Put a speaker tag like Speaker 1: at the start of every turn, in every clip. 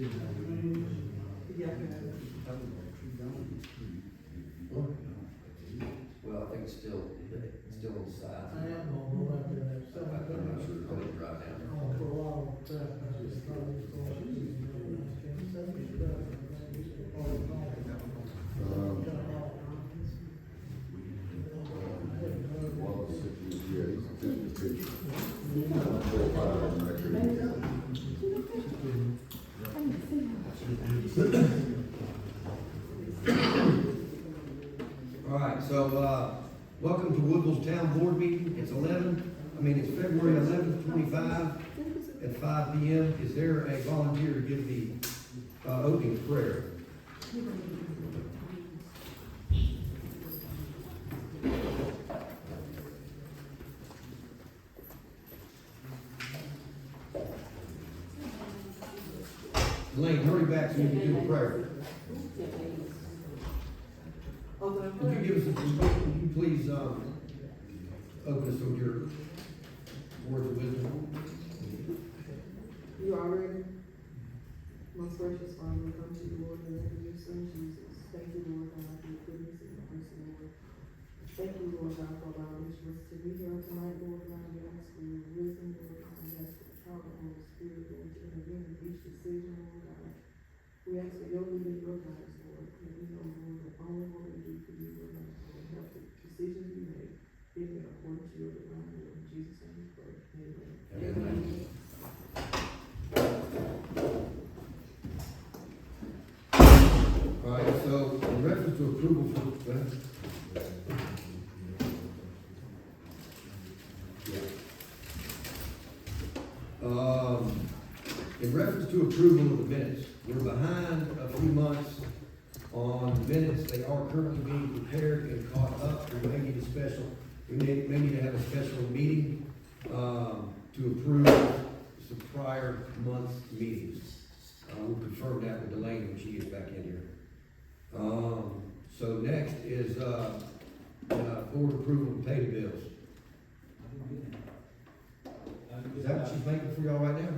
Speaker 1: Well, I think it's still on the side.
Speaker 2: I am gonna go out there and have
Speaker 1: I'm not sure, I'll let you drive down.
Speaker 2: For a while, I just thought it was going to be,
Speaker 1: All right, so, welcome to Woodville's Town Board meeting. It's February 11th, 25 at 5 p.m. Is there a volunteer to give the opening prayer? Elaine, hurry back so you can do the prayer. Would you give us would you please open us with your words of wisdom?
Speaker 3: You are ready? Most gracious Father, we come to you, Lord, in the name of your Son, Jesus. Thank you, Lord God, for your goodness and your mercy, Lord. Thank you, Lord God, for allowing us to be here tonight, Lord God. We ask for your wisdom, Lord God. We ask for the power of the Holy Spirit, Lord, to intervene in each decision, Lord God. We ask for your leading, your guidance, Lord. And we know, Lord, that only what we do for you, Lord God, will help the decisions we make, being according to your divine will. In Jesus' name we pray. Amen.
Speaker 1: Amen. All right, so in reference to approval for, in reference to approval of the minutes, we're behind a few months on the minutes. They are currently being prepared and caught up. We may need to have a special meeting to approve some prior month's meetings. We'll confirm that with Elaine when she gets back in here. So next is board approval to pay the bills. Is that what she's making for y'all right now?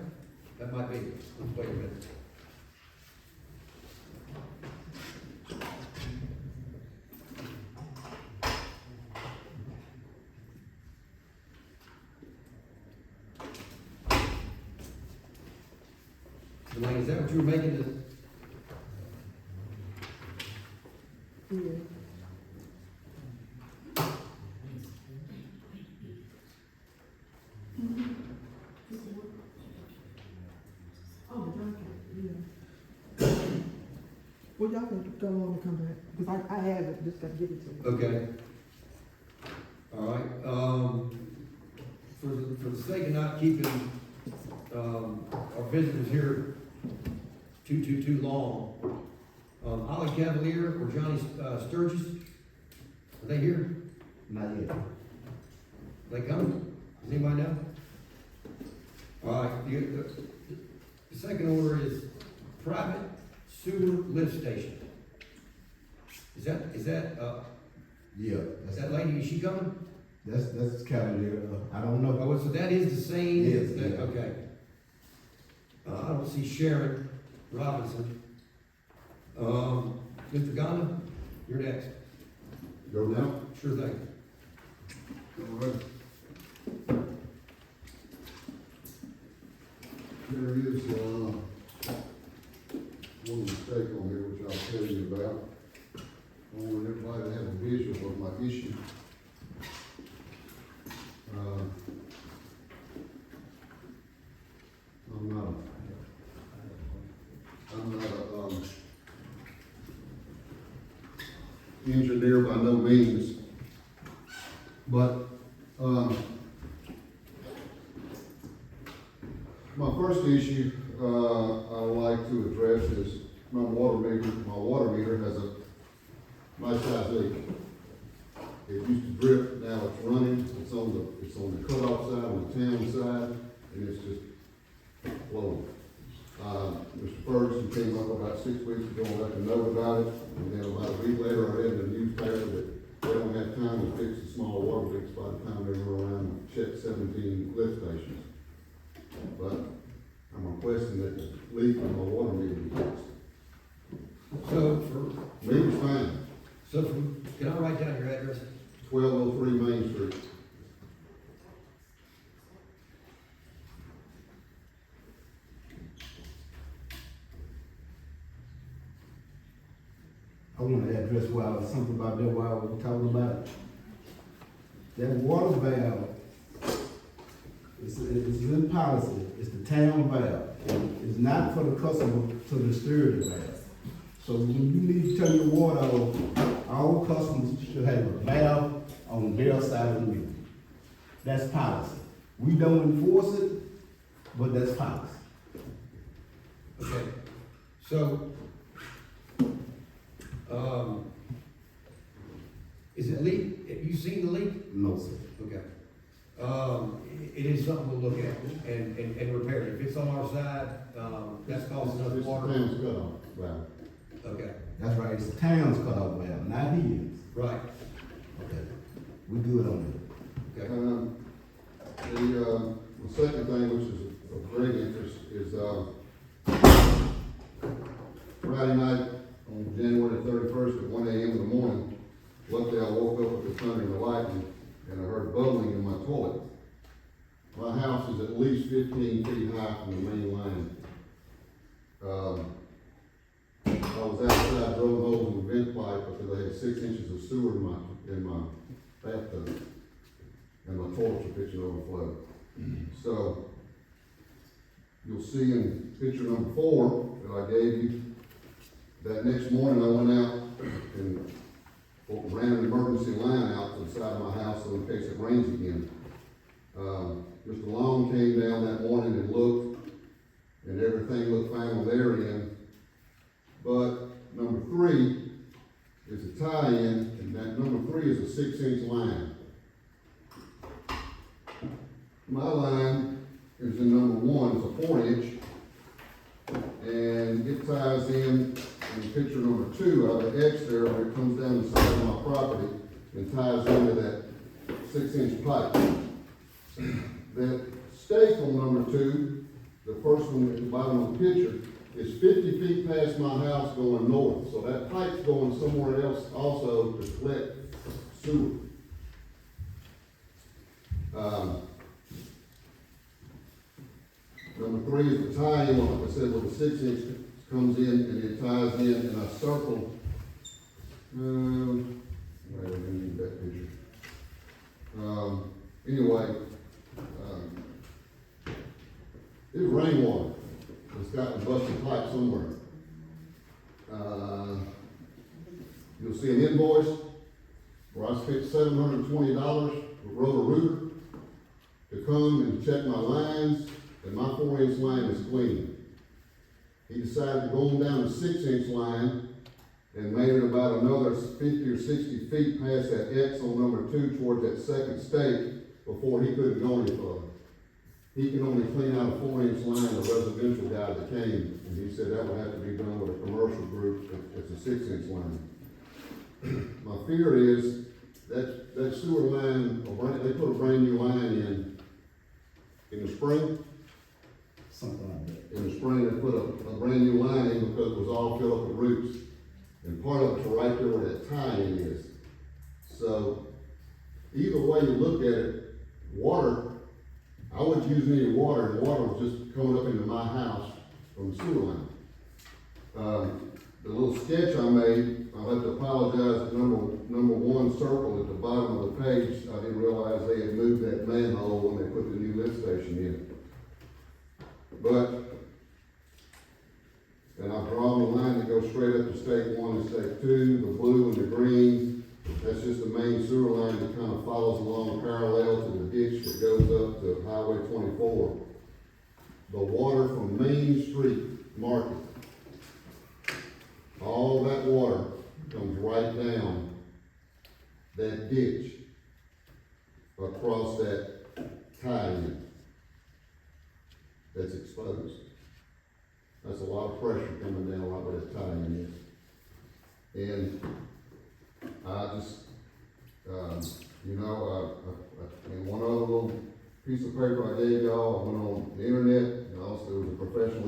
Speaker 1: That might be. Let's wait a minute. Elaine, is that what you were making this?
Speaker 3: Yeah. Oh, okay, yeah. Well, y'all can go on and come back, because I have it, just gotta give it to you.
Speaker 1: Okay. All right, for the sake of not keeping, our visitors here too long, Ollie Cavalier or Johnny Sturgis, are they here?
Speaker 4: Not yet.
Speaker 1: They coming? Does anybody know? All right, the second order is private sewer lift station. Is that,
Speaker 4: Yeah.
Speaker 1: is that lady, is she coming?
Speaker 4: That's Cavalier. I don't know.
Speaker 1: Oh, so that is the same?
Speaker 4: Yes,
Speaker 1: that-
Speaker 4: yeah.
Speaker 1: Okay. I don't see Sharon Robinson. Mr. Ghana, you're next.
Speaker 4: Go now.
Speaker 1: Sure thing.
Speaker 4: Go ahead. There is, one mistake on here, which I'll tell you about. I want everybody to have a visual of my issue. I'm not a engineer by no means, but, my first issue, I would like to address is my water meter. My water meter has a nice size leak. It used to drip, now it's running, it's on the cutoff side, on the town side, and it's just flowing. Mr. Ferguson came up about 6 weeks ago and let me know about it, and then about a week later I read in the newspaper that they don't have time to fix the small water leaks by the time they go around and check 17 lift stations. But I'm gonna requesting that the leak in my water meter be fixed.
Speaker 1: So for,
Speaker 4: Meter's fine,
Speaker 1: so for, can I write down your address?
Speaker 4: 1203 Main Street.
Speaker 2: I want to address something about that while we were talking about it. That water valve, it's in policy, it's the town valve. It's not for the customer to disturb the valve. So when you need to turn your water off, all customers should have a valve on their side of the meter. That's policy. We don't enforce it, but that's policy.
Speaker 1: Okay, so, is it leak, have you seen the leak?
Speaker 2: No, sir.
Speaker 1: Okay. It is something we'll look at and repair it. If it's on our side, that's costing us
Speaker 4: It's the
Speaker 1: water.
Speaker 4: town's cutoff valve.
Speaker 2: Okay. That's right, it's the town's cutoff valve, not his.
Speaker 1: Right,
Speaker 2: Okay. We good on that.
Speaker 1: okay.
Speaker 4: The second thing, which is of great interest, is, Friday night on January 31st at 1 a.m. in the morning, luckily I woke up with the thunder and the lightning, and I heard bubbling in my toilet. My house is at least 15 feet high from the main line. I was outside drilling holes in the vent pipe because I had 6 inches of sewer in my bathtub, and my toilets were pitching overflow. So, you'll see in picture number 4 that I gave you, that next morning I went out and ran an emergency line out to the side of my house so in case it rains again. Mr. Long came down that morning and looked, and everything looked fine on their end. But number 3 is a tie-in, and that number 3 is a 6-inch line. My line is in number 1, it's a 4-inch, and it ties in picture number 2, I have an X there where it comes down the side of my property and ties into that 6-inch pipe. That stake on number 2, the first one at the bottom of the picture, is 50 feet past my house going north. So that pipe's going somewhere else also to collect sewer. Number 3 is the tie-in, like I said, where the 6-inch comes in and it ties in, and I circled, wait, I didn't need that picture. Anyway, it's rainwater. It's got a busted pipe somewhere. You'll see an invoice where I spent $720 with Roto-Rooter to come and check my lines, and my 4-inch line is clean. He decided to go on down the 6-inch line and made it about another 50 or 60 feet past that X on number 2 towards that second stake before he couldn't go any further. He can only clean out a 4-inch line, a residential guy that came, and he said that would have to be done with a commercial group. It's a 6-inch line. My fear is that sewer line, they put a brand new line in the spring.
Speaker 2: Something like that.
Speaker 4: In the spring, they put a brand new line in because it was all filled up with roots. And part of it's right there where that tie-in is. So, either way you look at it, water, I wasn't using any water, and water was just coming up into my house from the sewer line. The little sketch I made, I'll have to apologize, number 1 circle at the bottom of the page, I didn't realize they had moved that manhole when they put the new lift station in. And I've drawn the line that goes straight up to stake 1 and stake 2, the blue and the green. That's just the main sewer line that kind of follows along parallel to the ditch that goes up to Highway 24. The water from Main Street Market, all that water comes right down that ditch across that tie-in that's exposed. That's a lot of pressure coming down right where that tie-in is. And I just, and one other little piece of paper I gave y'all, I went on the internet, and also there was a professional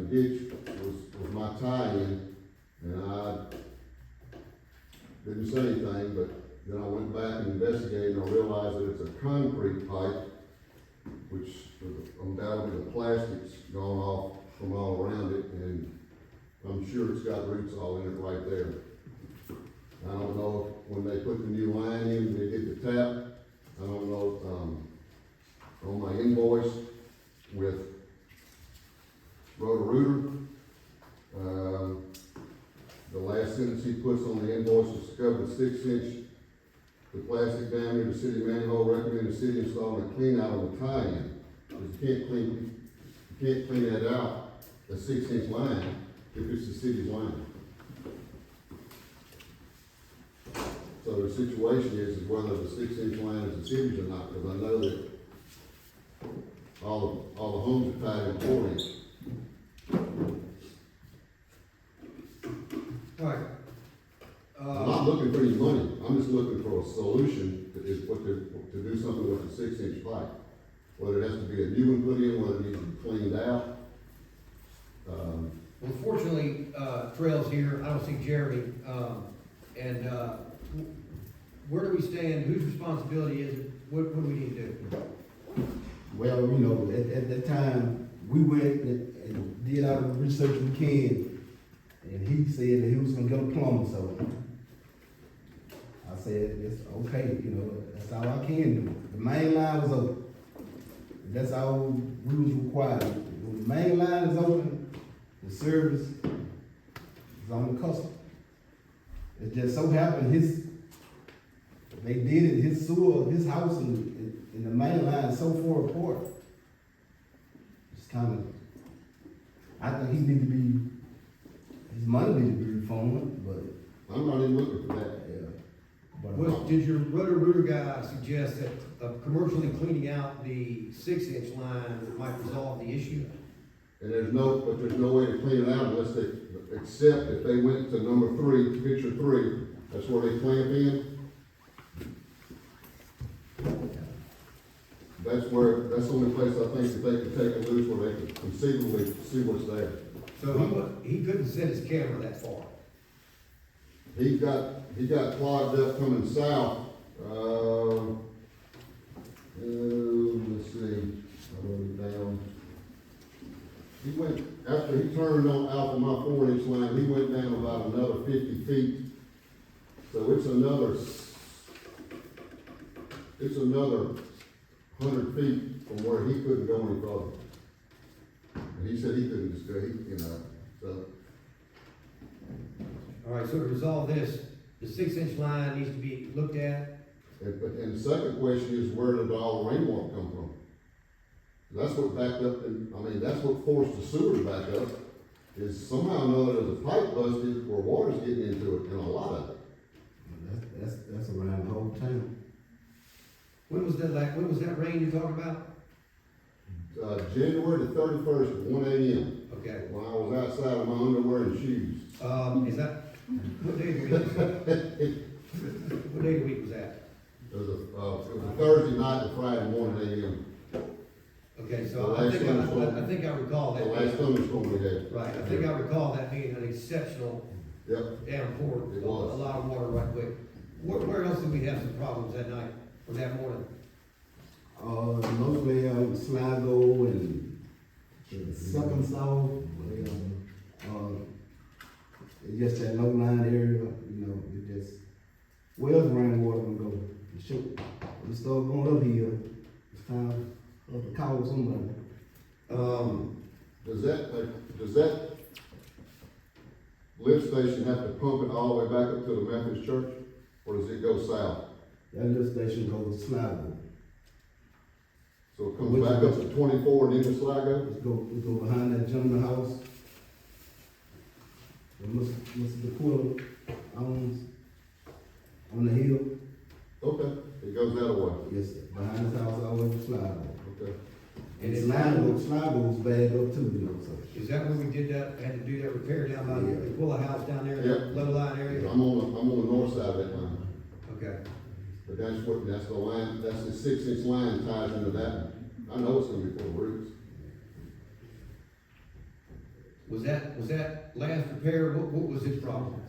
Speaker 4: ditch was my tie-in, and I didn't say anything, but then I went back and investigated, and I realized that it's a concrete pipe, which undoubtedly the plastic's gone off from all around it, and I'm sure it's got roots all in it right there. I don't know if when they put the new line in, they did the tap. I don't know, on my invoice with Roto-Rooter, the last sentence he puts on the invoice is covered 6-inch. The plastic diameter, the city manhole, recommend the city install a clean out on the tie-in. Because you can't clean that out, a 6-inch line, if it's the city's line. So the situation is whether the 6-inch line is the city's or not, because I know that all the homes are tied in 4-inch.
Speaker 1: All right.
Speaker 4: I'm not looking for any money, I'm just looking for a solution to do something with the 6-inch pipe. Whether it has to be a new one put in, whether it needs to be cleaned out.
Speaker 1: Well, fortunately, Trail's here, I don't see Jeremy, where do we stand, whose responsibility is it, what do we need to do?
Speaker 2: Well, you know, at that time, we went and did all the research we can, and he said that he was gonna get a plumber, so I said, it's okay, you know, that's all I can do. The main line was open. That's all we was required. When the main line is open, the service is on the customer. It just so happened they did it, his sewer, his house and the main line is so far apart. It's kind of, I think he need to be, his money need to be refunded, but.
Speaker 4: I'm not even looking for that.
Speaker 2: But,
Speaker 1: Did your Roto-Rooter guy suggest that commercially cleaning out the 6-inch line might resolve the issue?
Speaker 4: And there's no way to clean it out unless except if they went to number 3, picture 3, that's where they clamp in. That's the only place I think that they can take it loose where they can conceivably see what's there.
Speaker 1: So he couldn't send his camera that far?
Speaker 4: He got clogged up coming south, let's see, I wrote it down. He went, after he turned on out of my 4-inch line, he went down about another 50 feet. So it's another 100 feet from where he couldn't go any further. And he said he couldn't just go, so.
Speaker 1: All right, so to resolve this, the 6-inch line needs to be looked at.
Speaker 4: And the second question is, where did all the rainwater come from? That's what backed up, that's what forced the sewer to back up, is somehow or another there's a pipe busted where water's getting into it, and a lot of it.
Speaker 2: That's around the whole town.
Speaker 1: When was that rain you're talking about?
Speaker 4: January the 31st at 1 a.m.
Speaker 1: Okay.
Speaker 4: When I was outside of my underwear and shoes.
Speaker 1: Is that, what day of the week was that? What day of the week was that?
Speaker 4: It was a Thursday night to Friday morning 8 a.m.
Speaker 1: Okay, so I think I recall
Speaker 4: The
Speaker 1: that.
Speaker 4: last thunderstorm we had.
Speaker 1: Right, I think I recall that being an exceptional
Speaker 4: Yep.
Speaker 1: downpour.
Speaker 4: It was.
Speaker 1: A lot of water right quick. Where else did we have some problems that night, or that morning?
Speaker 2: Mostly Sligo and second south. It's just that low line area, it just, where's the rainwater gonna go? It should, it start going up here, it's time to call somebody.
Speaker 4: Does that lift station have to pump it all the way back up to the Methodist church? Or does it go south?
Speaker 2: That lift station goes to Sligo.
Speaker 4: So it comes back up to 24 and then to Sligo?
Speaker 2: It go behind that gentleman's house. Mr. DeQuilla owns on the hill.
Speaker 4: Okay, it goes that way.
Speaker 2: Yes, sir. Behind his house, all over Sligo.
Speaker 4: Okay.
Speaker 2: And Sligo's bad up too, so.
Speaker 1: Is that where we had to do that repair down by the Quilla house down there,
Speaker 4: Yeah.
Speaker 1: that low line area?
Speaker 4: I'm on the north side of that line.
Speaker 1: Okay.
Speaker 4: But that's the line, that's the 6-inch line ties into that. I know it's gonna be full of roots.
Speaker 1: Was that last repair, what was its problem?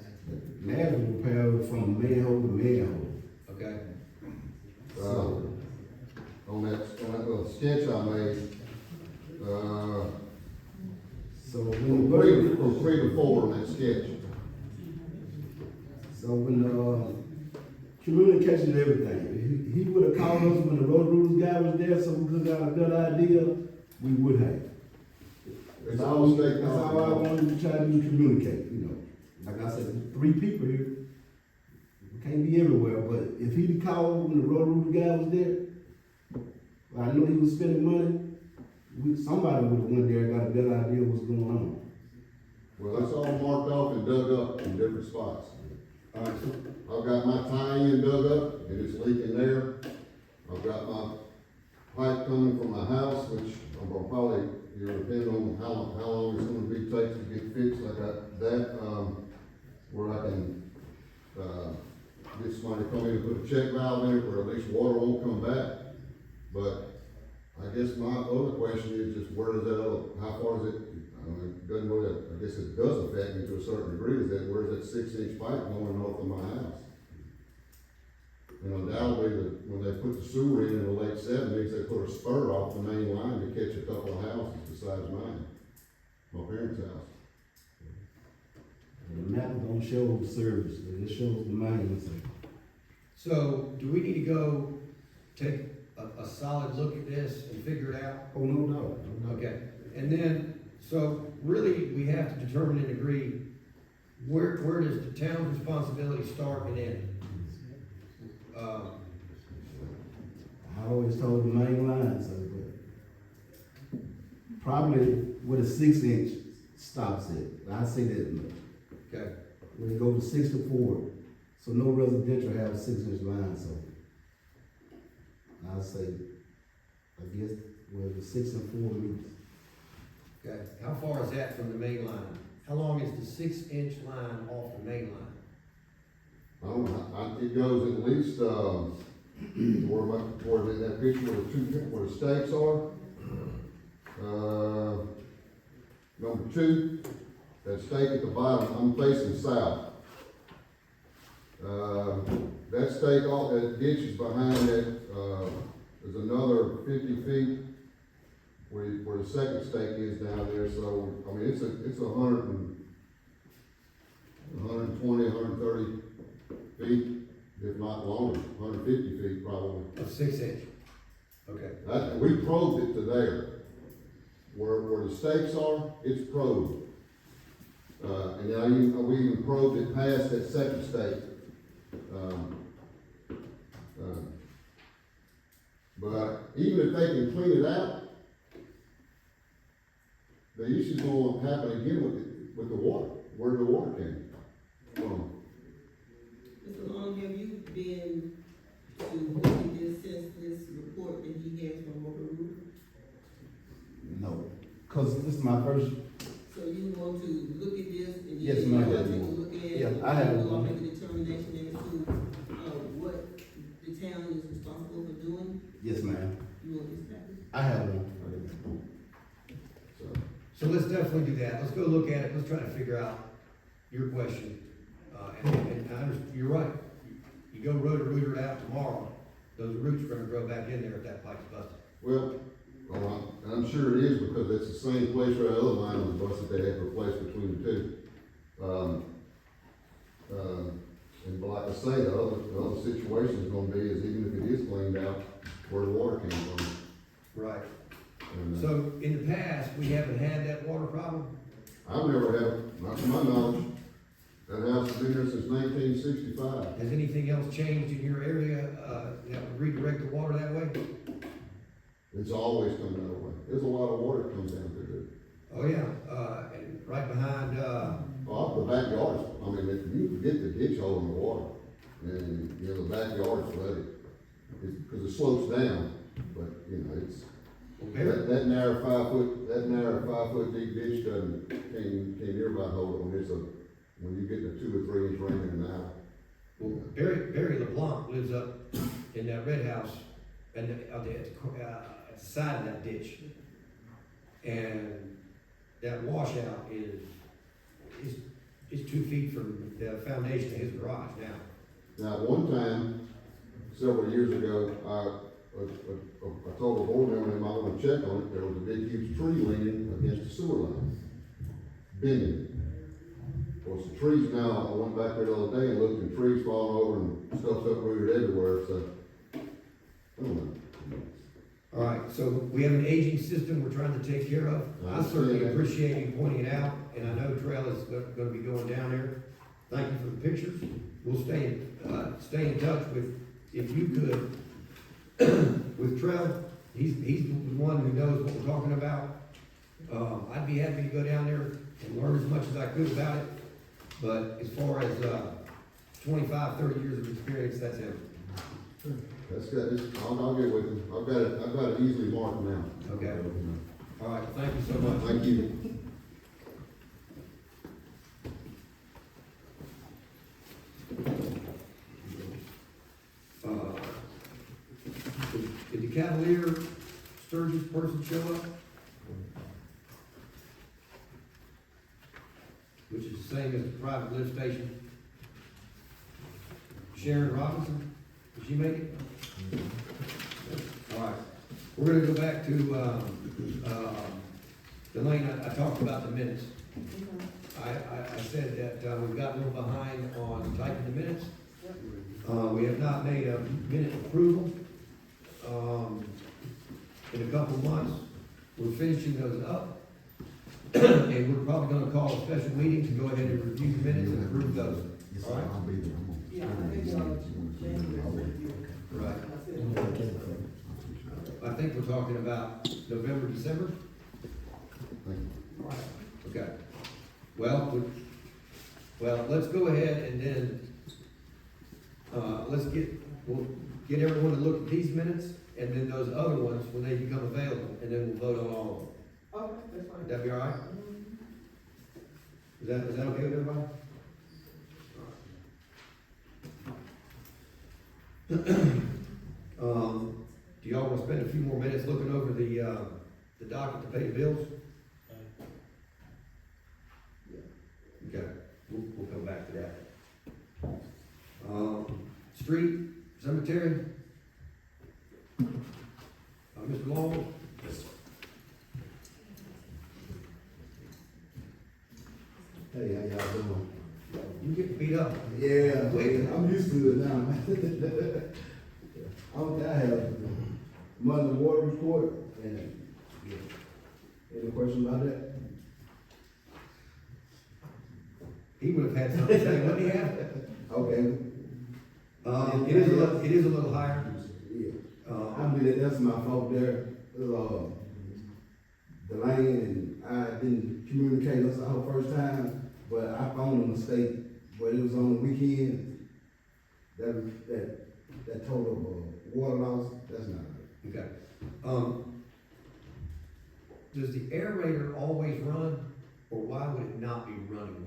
Speaker 2: Last repair was from manhole to manhole.
Speaker 1: Okay,
Speaker 4: On that little sketch I made,
Speaker 2: So
Speaker 4: from
Speaker 2: when,
Speaker 4: from 3 to 4 on that sketch.
Speaker 2: so when, communication and everything, he would have called us when the road rules guy was there, so we got a good idea, we would have.
Speaker 4: It's all state
Speaker 2: That's how I wanted to try to communicate, you know. Like I said, 3 people here, we can't be everywhere, but if he'd called when the road rules guy was there, well, I know he was spending money, somebody would have went there and got a good idea what's going on.
Speaker 4: Well, it's all marked off and dug up in different spots.
Speaker 1: all right, so,
Speaker 4: I've got my tie-in dug up, and it's leaking there. I've got my pipe coming from my house, which I'm gonna probably, you know, depend on how long it's gonna be, takes to get fixed. I got that, where I can, get somebody to come in and put a check valve in it, where at least water won't come back. But I guess my other question is just where does that how far is it? It doesn't really, I guess it does affect me to a certain degree, is that where's that 6-inch pipe going north of my house? And undoubtedly, when they put the sewer in the late 70s, they put a spur off the main line to catch a couple of houses besides mine, my parents' house.
Speaker 2: And the map don't show the service, it just shows the main.
Speaker 1: so do we need to go take a solid look at this and figure it out?
Speaker 2: Oh, no doubt, no doubt.
Speaker 1: Okay, and then, so really, we have to determine and agree, where does the town's responsibility start and end?
Speaker 2: I always told the main line, so, but probably where the 6-inch stops at. I say that much.
Speaker 1: Okay,
Speaker 2: When it goes to 6 to 4, so no residential have a 6-inch line, so. I'll say, I guess, where the 6 and 4 meets.
Speaker 1: okay, how far is that from the main line? How long is the 6-inch line off the main line?
Speaker 4: I don't know, it goes at least, where that picture where the stakes are. Number 2, that stake at the bottom, I'm facing south. That stake off, that ditch is behind that, there's another 50 feet where the second stake is down there, so, I mean, it's 120, 130 feet, if not longer, 150 feet probably.
Speaker 1: A 6-inch, okay,
Speaker 4: We probed it to there. Where the stakes are, it's probed. And we even probed it past that second stake. But even if they can clean it out, the issue's gonna happen again with the water, where the water came from.
Speaker 5: Mr. Long, have you been to look at this since this report that he has from Woodville?
Speaker 2: No, cause this is my first,
Speaker 5: So you want to look at this and
Speaker 2: Yes,
Speaker 5: you
Speaker 2: ma'am.
Speaker 5: want to take a look at it?
Speaker 2: Yeah, I have.
Speaker 5: You want to make a determination as to, what the town is responsible for doing?
Speaker 2: yes, ma'am,
Speaker 5: You want this back?
Speaker 2: I have one.
Speaker 1: so let's definitely do that, let's go look at it, let's try to figure out your question. And I understand, you're right, you go root it out tomorrow, those roots are gonna grow back in there if that pipe's busted.
Speaker 4: Well, and I'm sure it is because it's the same place where the other line was busted, they had to replace between the two. And like I say, the other situation is gonna be is even if it is cleaned out, where the water came from.
Speaker 1: Right.
Speaker 4: And,
Speaker 1: So, in the past, we haven't had that water problem?
Speaker 4: I've never had, not to my knowledge, that house has been there since 1965.
Speaker 1: Has anything else changed in your area, that would redirect the water that way?
Speaker 4: It's always come that way. There's a lot of water that comes down through
Speaker 1: Oh, yeah, and right behind,
Speaker 4: there. Off the backyards, I mean, if you forget the ditch hole in the water, and, you know, the backyard's flooded. Because it slopes down, but, you know, it's, that narrow 5 foot deep ditch can't everybody hold it when you get the 2 or 3 inch rain in an hour.
Speaker 1: well, Barry LeBlanc lives up in that red house, and at the side of that ditch. And that washout is 2 feet from the foundation of his garage now.
Speaker 4: Now, at one time, several years ago, I told a board member, they might wanna check on it, there was a big huge tree leaning against the sewer line, bending. Of course, the trees now, I went back there the other day and looked, and trees falling over and stuff's uprooted everywhere, so, I don't know.
Speaker 1: All right, so we have an aging system we're trying to take care of. I certainly appreciate you pointing it out, and I know Trail is gonna be going down there. Thank you for the pictures. We'll stay in touch with, if you could, with Trail. He's the one who knows what we're talking about. I'd be happy to go down there and learn as much as I could about it. But as far as, 25, 30 years of experience, that's him.
Speaker 4: That's good, I'll get with him, I've got it easily marked now.
Speaker 1: Okay. All right, thank you so much.
Speaker 4: Thank you.
Speaker 1: Did the Cavalier Sturgis person show up? Which is the same as the private lift station. Sharon Robinson, did she make it? All right, we're gonna go back to, Delane, I talked about the minutes. I said that, we've got a little behind on typing the minutes. We have not made a minute approval. In a couple of months, we're finishing those up. And we're probably gonna call a special meeting to go ahead and review the minutes and approve those. All right?
Speaker 2: I'll be there.
Speaker 3: Yeah, I think,
Speaker 1: Right. I think we're talking about November, December? Okay. Well, let's go ahead and then, we'll get everyone to look at these minutes, and then those other ones when they become available, and then we'll vote on all of them.
Speaker 3: okay, that's fine.
Speaker 1: Would that be all right? Is that okay with everybody? Do y'all want to spend a few more minutes looking over the docket to pay the bills? Okay, we'll come back to that. Street, cemetery? Mr. Long?
Speaker 2: Hey, how y'all doing?
Speaker 1: You getting beat up?
Speaker 2: Yeah, I'm used to it now. I have Monday water report, and, any questions about that?
Speaker 1: He would have had something to say, wouldn't he have?
Speaker 2: Okay,
Speaker 1: It is a little higher.
Speaker 2: yeah, I mean, that's my fault there. The lane and I didn't communicate us our first time, but I found a mistake, but it was on the weekend. That total water loss, that's not right.
Speaker 1: Okay. Does the aerator always run, or why would it not be running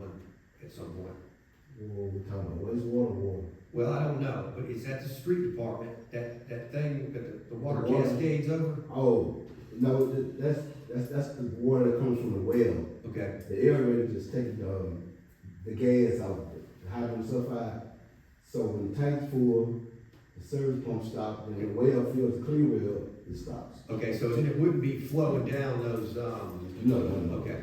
Speaker 1: at some point?
Speaker 2: Well, we're talking about water.
Speaker 1: Well, I don't know, but is that the street department, that thing that the water
Speaker 2: The water.
Speaker 1: cascades over?
Speaker 2: Oh, no, that's the water that comes from the well.
Speaker 1: Okay,
Speaker 2: The aerator just takes the gas out, the hydrogen sulfide. So when the tank's full, the service pump stops, and the well fills the clear well, it stops.
Speaker 1: okay, so then it wouldn't be flowing down those,
Speaker 2: No.
Speaker 1: okay.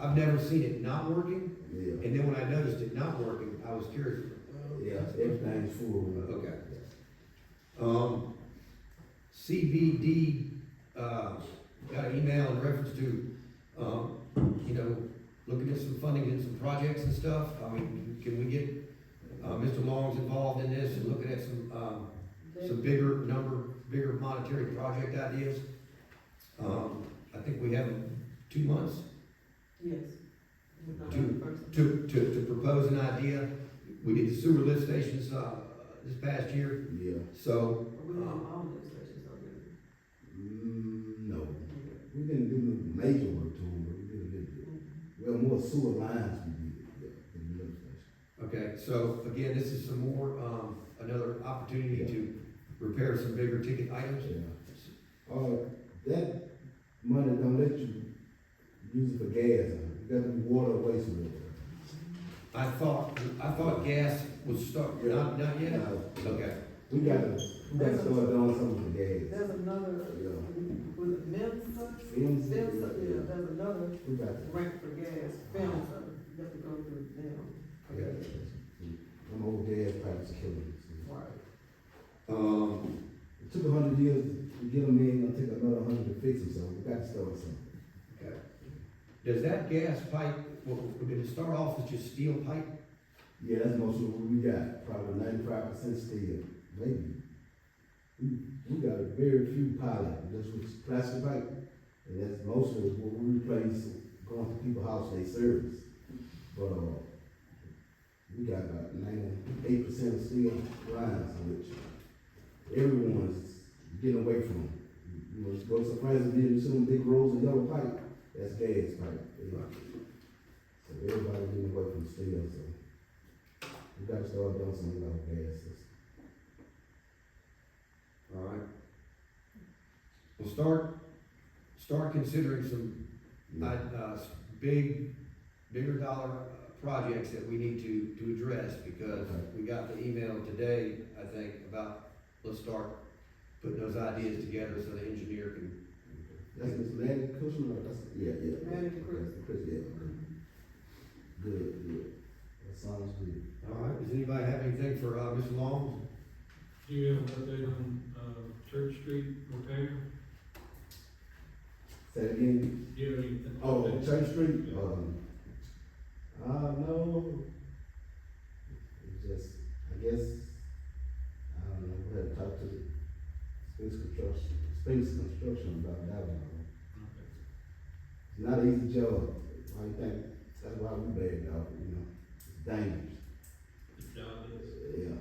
Speaker 1: I've never seen it not working,
Speaker 2: Yeah,
Speaker 1: and then when I noticed it not working, I was curious.
Speaker 2: yeah, everything's full.
Speaker 1: Okay. CBD, got an email in reference to, looking at some funding and some projects and stuff. I mean, can we get, Mr. Long's involved in this and looking at some bigger monetary project ideas? I think we have 2 months
Speaker 3: Yes.
Speaker 1: to propose an idea. We did the sewer lift stations, this past year,
Speaker 2: Yeah,
Speaker 1: so,
Speaker 3: We have all those stations already.
Speaker 2: no, we didn't do the major work to them, but we did a little bit. Well, more sewer lines we did, yeah, than the lift station.
Speaker 1: okay, so again, this is some more, another opportunity to repair some bigger ticket items.
Speaker 2: Yeah. That money don't let you use it for gas, you got to be water or wastewater.
Speaker 1: I thought gas was start, not yet?
Speaker 2: No.
Speaker 1: Okay.
Speaker 2: We got to start doing something for gas.
Speaker 3: There's another,
Speaker 2: Yeah.
Speaker 3: was it Mensa?
Speaker 2: Mensa,
Speaker 3: Yeah,
Speaker 2: yeah.
Speaker 3: there's another
Speaker 2: We got to.
Speaker 3: rent for gas, Mensa, you have to go through them.
Speaker 1: Okay.
Speaker 2: Them old gas pipes killing us.
Speaker 3: Right.
Speaker 2: It took 100 years to get them in, it'll take another 100 to fix them, so we got to start something.
Speaker 1: Okay. Does that gas pipe, did it start off as just steel pipe?
Speaker 2: Yeah, that's most of what we got, probably 95% steel, maybe. We got a very few pilot, that's with plastic pipe, and that's most of what we replace going to people's house, they service. But, we got about 98% of steel lines, which everyone's getting away from. You know, go to some places, you see them big rolls of yellow pipe, that's gas pipe. Yeah. So everybody getting away from steel, so we gotta start doing something about gas system.
Speaker 1: All right. Well, start considering some, bigger dollar projects that we need to address, because we got the email today, I think, about, let's start putting those ideas together so the engineer can.
Speaker 2: That's Miss Maddie Kushner, that's, yeah.
Speaker 3: Maddie Chris.
Speaker 2: Chris, yeah. Good. That sounds good.
Speaker 1: All right, does anybody have anything for, Mr. Long?
Speaker 6: Do you have an update on, Church Street repair?
Speaker 2: Say it again.
Speaker 6: Do you have anything?
Speaker 2: Oh,
Speaker 6: update?
Speaker 2: Church Street, no. It's just, I guess, I don't know, we had to talk to the space construction about that one.
Speaker 6: Okay.
Speaker 2: It's not an easy job. I think that's why we bagged out, you know, it's dangerous.
Speaker 6: The job is.
Speaker 2: Yeah,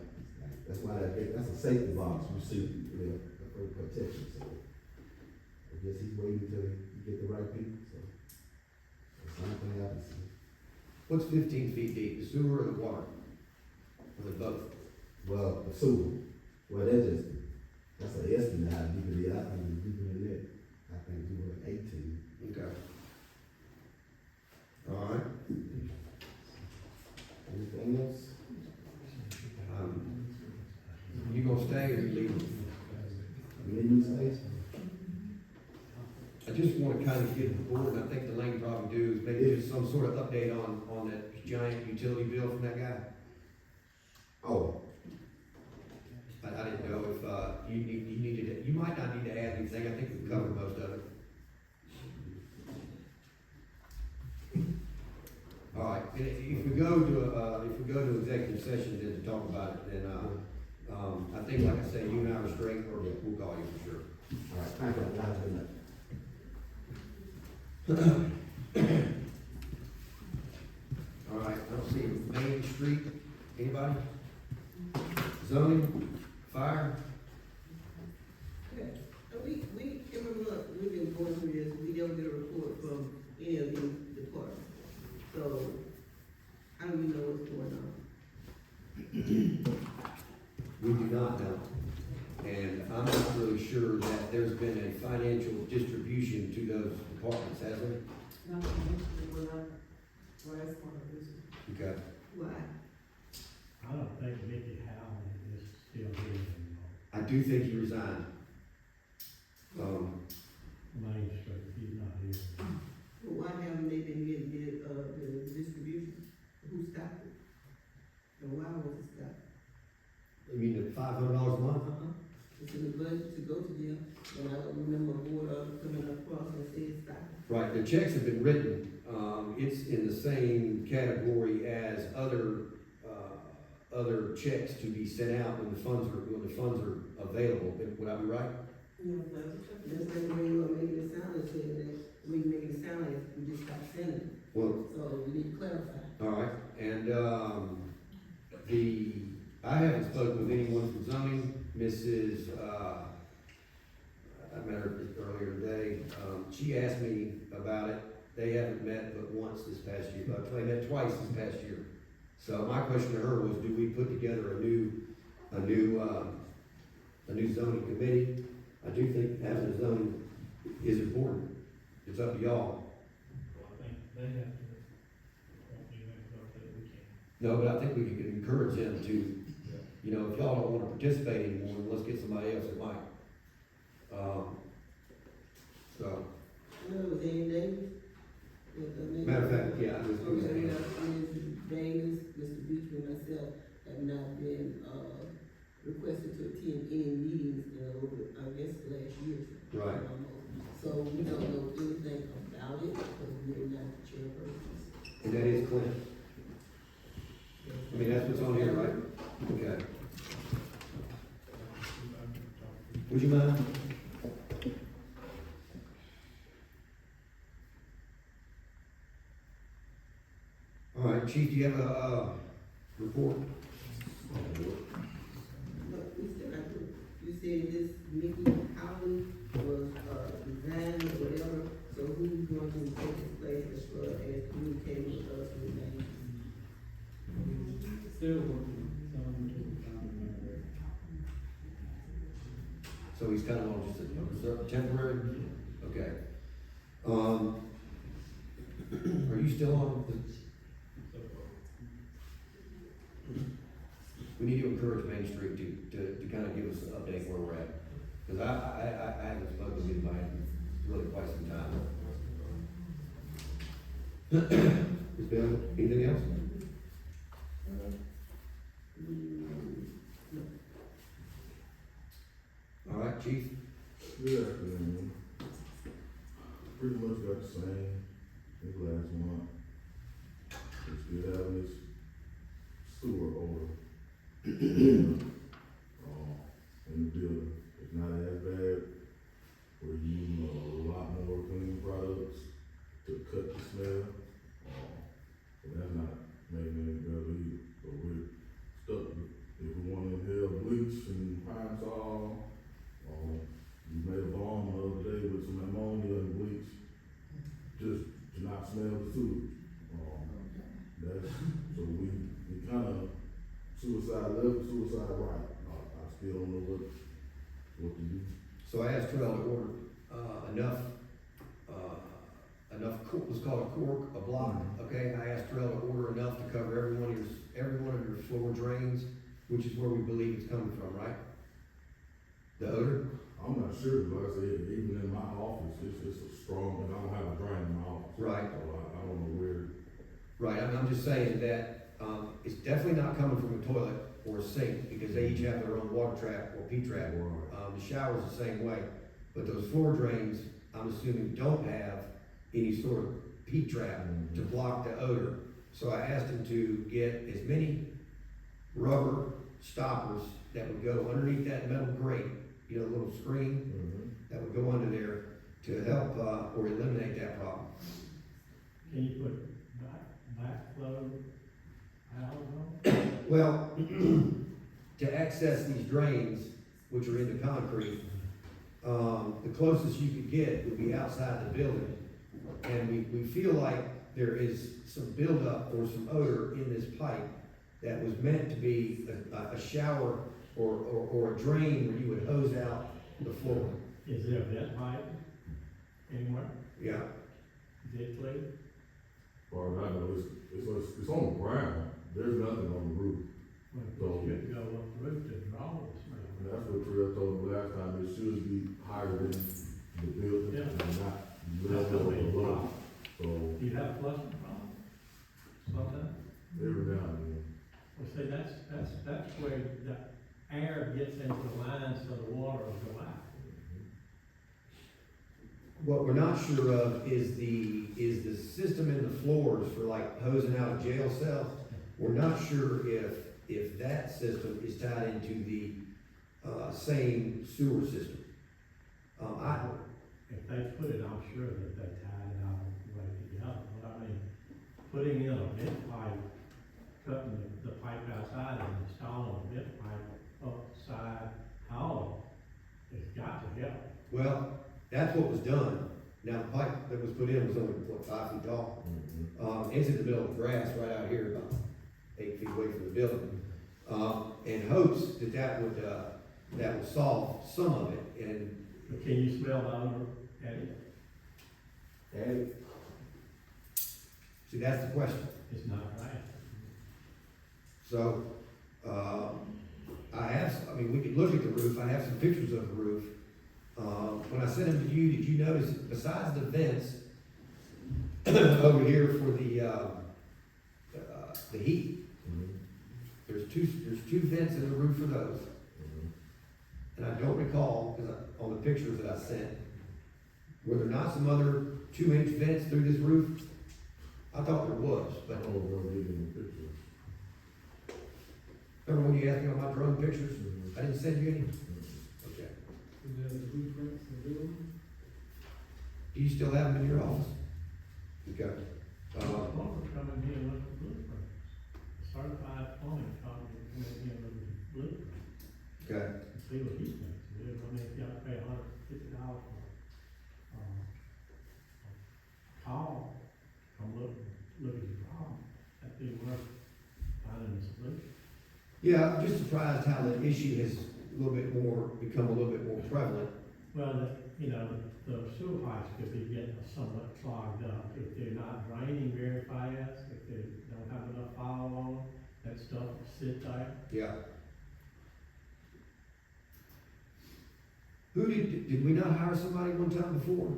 Speaker 2: that's why that's a safety box we see, yeah, for protection, so. I guess he's waiting until he get the right people, so. The same thing happens.
Speaker 1: What's 15 feet deep, the sewer or the water? Or the both?
Speaker 2: Well, the sewer, well, that's an estimate how deep it is, I think it's deeper than that. I think it's like 18.
Speaker 1: Okay. All right.
Speaker 2: Anything else?
Speaker 1: You gonna stay or you leave?
Speaker 2: Meeting space?
Speaker 1: I just wanna kind of get the board, and I think the lane probably do, is maybe just some sort of update on that giant utility bill from that guy.
Speaker 2: Oh,
Speaker 1: I didn't know if, you needed, you might not need to add anything, I think we've covered most of it. All right, if we go to executive session then to talk about it, then, I think, like I said, you and I are straight, or we'll call you for sure.
Speaker 2: all right, thank you, have a good night.
Speaker 1: All right, I don't see Main Street, anybody? Zoning, fire?
Speaker 5: Okay, and we, every month, we've been going through this, we never get a report from any of these departments. So, how do we know what's going on?
Speaker 1: We do not know. And I'm not really sure that there's been a financial distribution to those departments, has there?
Speaker 3: Not initially, when I last one of this.
Speaker 1: Okay.
Speaker 5: Why?
Speaker 7: I don't think Mickey Howland is still here anymore.
Speaker 1: I do think he resigned.
Speaker 7: Main Street, he's not here anymore.
Speaker 5: Well, why haven't they been getting the distribution? Who stopped it? And why was it stopped?
Speaker 1: You mean the $500 a month?
Speaker 5: It's in the budget to go to them, and I don't remember a board coming across and saying stop it.
Speaker 1: Right, the checks have been written. It's in the same category as other checks to be sent out when the funds are available. Would I be right?
Speaker 3: Yeah, that's a check.
Speaker 5: That's like when you were making it sound like saying that, we making it sound like we just stopped sending it.
Speaker 1: Well,
Speaker 5: So we need to clarify.
Speaker 1: all right, and, I haven't spoken with anyone from zoning. Mrs., I met her earlier today. She asked me about it. They haven't met but once this past year, but they met twice this past year. So my question to her was, do we put together a new zoning committee? I do think having a zoning is important. It's up to y'all.
Speaker 6: They have to, won't do that, but we can.
Speaker 1: No, but I think we could encourage them to, you know, if y'all don't wanna participate anymore, then let's get somebody else that might. So,
Speaker 5: I know it was Ann Davis.
Speaker 1: matter of fact, yeah, I was gonna
Speaker 5: Okay,
Speaker 1: say,
Speaker 5: Mrs. Davis, Mr. Beechman, and myself have not been, requested to attend any meetings, over, I guess, last year.
Speaker 1: Right.
Speaker 5: So we don't know anything about it, because we're not the chairpersons.
Speaker 1: and that is Clint. I mean, that's what's on here, right? Okay. Would you mind? All right, Chief, do you have a report?
Speaker 5: But we still got to, you said this Mickey Howley was, resigned or whatever, so who's going to take his place as far as communicating with us with names?
Speaker 6: Still working, some,
Speaker 1: So he's kind of on just a reserve, temporary? Okay. Are you still on the? We need to encourage Main Street to kind of give us an update where we're at. Cause I haven't spoken with anybody in really quite some time. Ms. Bell, anything else? All right, Chief?
Speaker 8: Good afternoon. Pretty much got the same as last month. We still having this sewer odor. In the building. It's not as bad. We're using a lot more cleaning products to cut the smell. But that's not making any better either. But we're stuck with, if we want to inhale bleach and pine sol, we made a bomb the other day with some ammonia and bleach, just to not smell the sewage. So we kinda suicide left, suicide right. I still don't know what to do.
Speaker 1: So I asked Terrell to order, enough, let's call it a cork, a block, okay? I asked Terrell to order enough to cover every one of your floor drains, which is where we believe it's coming from, right? The odor?
Speaker 8: I'm not sure, but I said, even in my office, it's a strong, and I don't have a drain in my office.
Speaker 1: Right.
Speaker 8: So I don't know where.
Speaker 1: Right, I'm just saying that, it's definitely not coming from a toilet or a sink, because they each have their own water trap or P-trap. The shower's the same way, but those floor drains, I'm assuming don't have any sort of P-trap to block the odor. So I asked him to get as many rubber stoppers that would go underneath that metal grate, you know, little screen that would go under there to help, or eliminate that problem.
Speaker 7: Can you put backflow out?
Speaker 1: Well, to access these drains, which are in the concrete, the closest you could get would be outside the building. And we feel like there is some buildup or some odor in this pipe that was meant to be a shower or a drain where you would hose out the floor.
Speaker 7: Is there a vent pipe anywhere?
Speaker 1: Yeah,
Speaker 7: Is it clear?
Speaker 8: As far as I know, it's on the ground. There's nothing on the roof.
Speaker 7: Well, it should go up the roof to draw the smell.
Speaker 8: And that's what Trill told me last time. It should be higher than the building
Speaker 7: Yeah.
Speaker 8: and not
Speaker 7: That's
Speaker 8: level
Speaker 7: gonna be a
Speaker 8: below.
Speaker 7: problem.
Speaker 8: So
Speaker 7: Do you have flushing problem? Sometimes?
Speaker 8: every now and then.
Speaker 7: Well, see, that's where the air gets into the lines so the water will go out.
Speaker 1: what we're not sure of is the system in the floors for like hosing out a jail cell. We're not sure if that system is tied into the, same sewer system.
Speaker 7: If they put it, I'm sure that they tied it all the way together, but I mean, putting in a vent pipe, cutting the pipe outside and installing a vent pipe upside hollow, it's got to help.
Speaker 1: Well, that's what was done. Now, the pipe that was put in was only, what, 5 feet tall? It's in the middle of the grass right out here, about 8 feet away from the building. In hopes that would solve some of it, and
Speaker 7: But can you smell the odor, Eddie?
Speaker 2: And
Speaker 1: See, that's the question.
Speaker 7: It's not right.
Speaker 1: So, we could look at the roof, I have some pictures of the roof. When I sent them to you, did you notice, besides the vents over here for the heat, there's two vents in the roof for those. And I don't recall, because on the pictures that I sent, were there not some other 2-inch vents through this roof? I thought there was,
Speaker 8: I
Speaker 1: but
Speaker 8: don't remember getting the picture.
Speaker 1: remember when you asked me on my drone pictures? I didn't send you any? Okay.
Speaker 6: Is there the blueprints in the building?
Speaker 1: Do you still have them in your office? Okay.
Speaker 7: Plumber coming here and look at blueprints. Certified plumbing company coming here and look at blueprints.
Speaker 1: Okay.
Speaker 7: And see what he thinks. I mean, if you have to pay $150 for, call, come look at your problem, that'd be worth finding a solution.
Speaker 1: Yeah, I'm just surprised how the issue has become a little bit more prevalent.
Speaker 7: Well, the sewer pipes could be getting somewhat clogged up if they're not draining very fast, if they don't have enough foul on them, that stuff will sit there.
Speaker 1: Yeah. Did we not hire somebody one time before?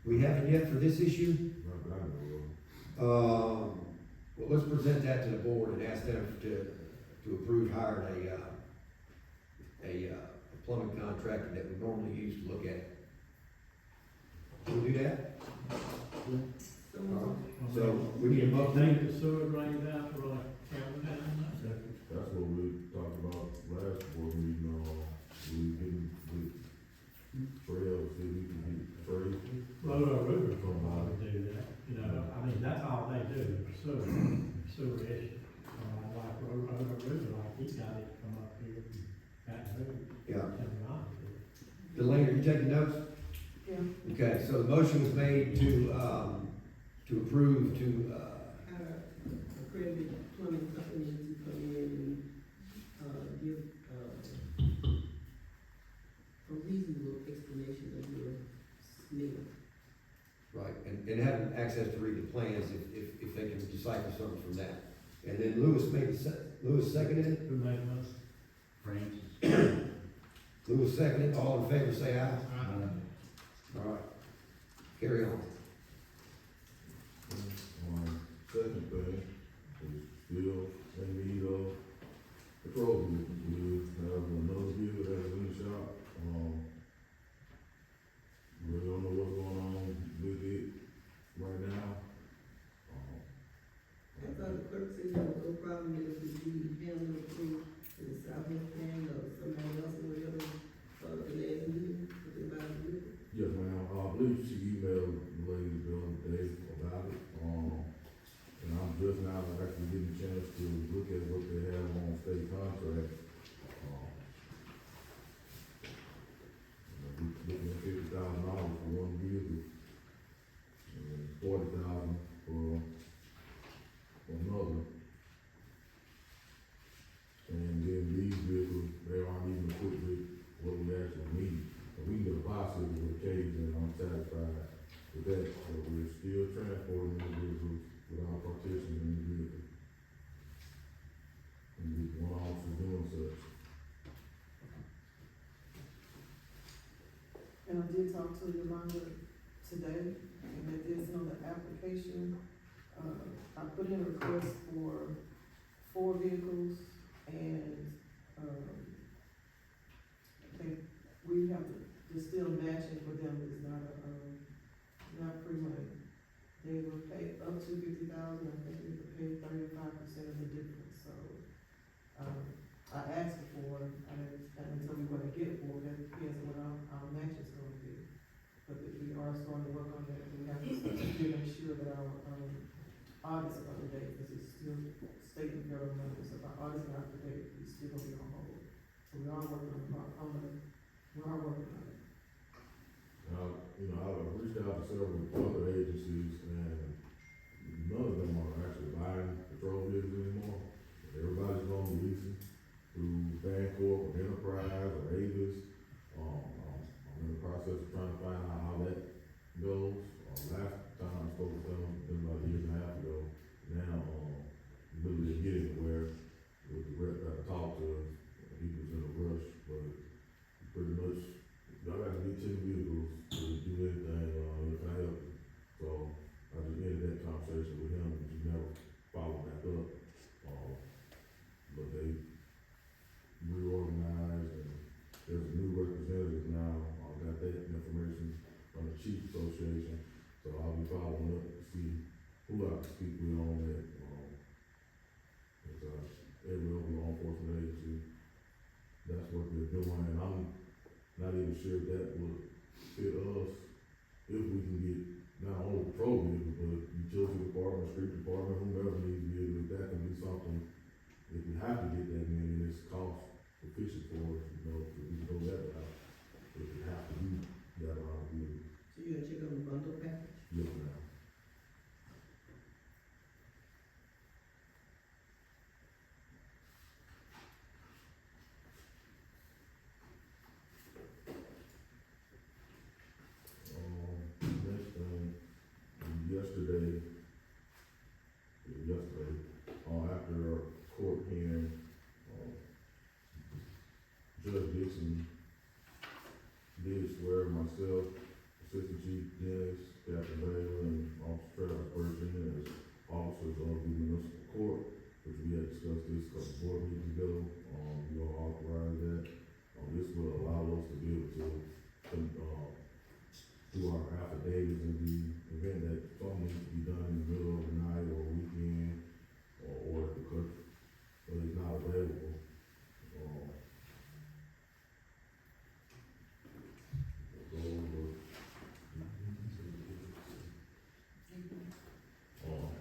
Speaker 1: We haven't yet for this issue?
Speaker 8: Not that I know of.
Speaker 1: Well, let's present that to the board and ask them to approve hiring a plumbing contractor that we normally use to look at it. Can we do that? So, we need a motion.
Speaker 7: Think the sewer drains out to like Campbell Town?
Speaker 8: That's what we talked about last board meeting, we getting the trails, see if we can get trails.
Speaker 7: River probably do that, I mean, that's all they do, sewer issue. Like River, like he got it come up here, that road.
Speaker 1: Yeah.
Speaker 7: And not here.
Speaker 1: Delaney, are you taking notes?
Speaker 3: Yeah.
Speaker 1: Okay, so the motion was made to approve to,
Speaker 5: Hire accredited plumbing company to come in and, give, a reasonable explanation of your need.
Speaker 1: right, and have access to read the plans if they can decipher something from that. And then Lewis seconded it?
Speaker 7: Who made most?
Speaker 9: Francis.
Speaker 1: Lewis seconded, all in favor say aye. All right, carry on.
Speaker 8: Second thing, is still in need of patrol vehicles. We have another vehicle that's in the shop, really don't know what's going on with it right now.
Speaker 5: I thought the clerk said there was no problem with it, we handle it through the Southwest Bank or somebody else or whatever, the last meeting, but they buy the vehicle.
Speaker 8: Yes, ma'am, I believe she emailed the lady the other day about it, and I'm just now actually getting a chance to look at what they have on state contract. We're looking at $50,000 for one vehicle, and $40,000 for another. And then these vehicles, they aren't even equipped with what we actually need. And we can get a bicycle with a cage, and I'm satisfied with that, but we're still transporting the vehicles without partition in the vehicle. And with one officer doing such.
Speaker 3: And I did talk to Yolanda today, and it is on the application. I put in a request for 4 vehicles, and, I think we have to still matching for them is not not free money. They were paid up to $50,000, I think we were paid 35% of the difference, so, I asked for, I didn't tell me what to get for, that depends on what our match is going to be. But if we are starting to work on that, we have to still make sure that our, audits are up to date, because it's still state and federal numbers, so if our audits are up to date, we still gonna be on hold. So we are working on it, we are working on it.
Speaker 8: I've reached out to several other agencies, and none of them are actually buying patrol vehicles anymore. Everybody's going to leasing through Bancorp or Enterprise or Avis. I'm in the process of trying to find out how that goes. Last time I spoke to them, it was about a year and a half ago, doing, and I'm not even sure if that would fit us, if we can get not only patrol vehicles, but utility department, street department, whomever needs vehicles, that can be something, if we have to get that many, and it's cost efficient for us, you know, if we can go that route, if we have to do that route, we,
Speaker 5: So you're gonna check on the bundle package?
Speaker 8: yes, ma'am. Next thing, yesterday, after our court hearing, Judge Dixon did swear myself, Assistant Chief Dennis, Captain Baylor, and Officer Travis Burton as officers of the municipal court, which we had discussed this a couple board meetings ago. You all authorized that. This will allow us to be able to do our affidavits in the event that something needs to be done in the middle of the night or weekend, or if the clerk is not available.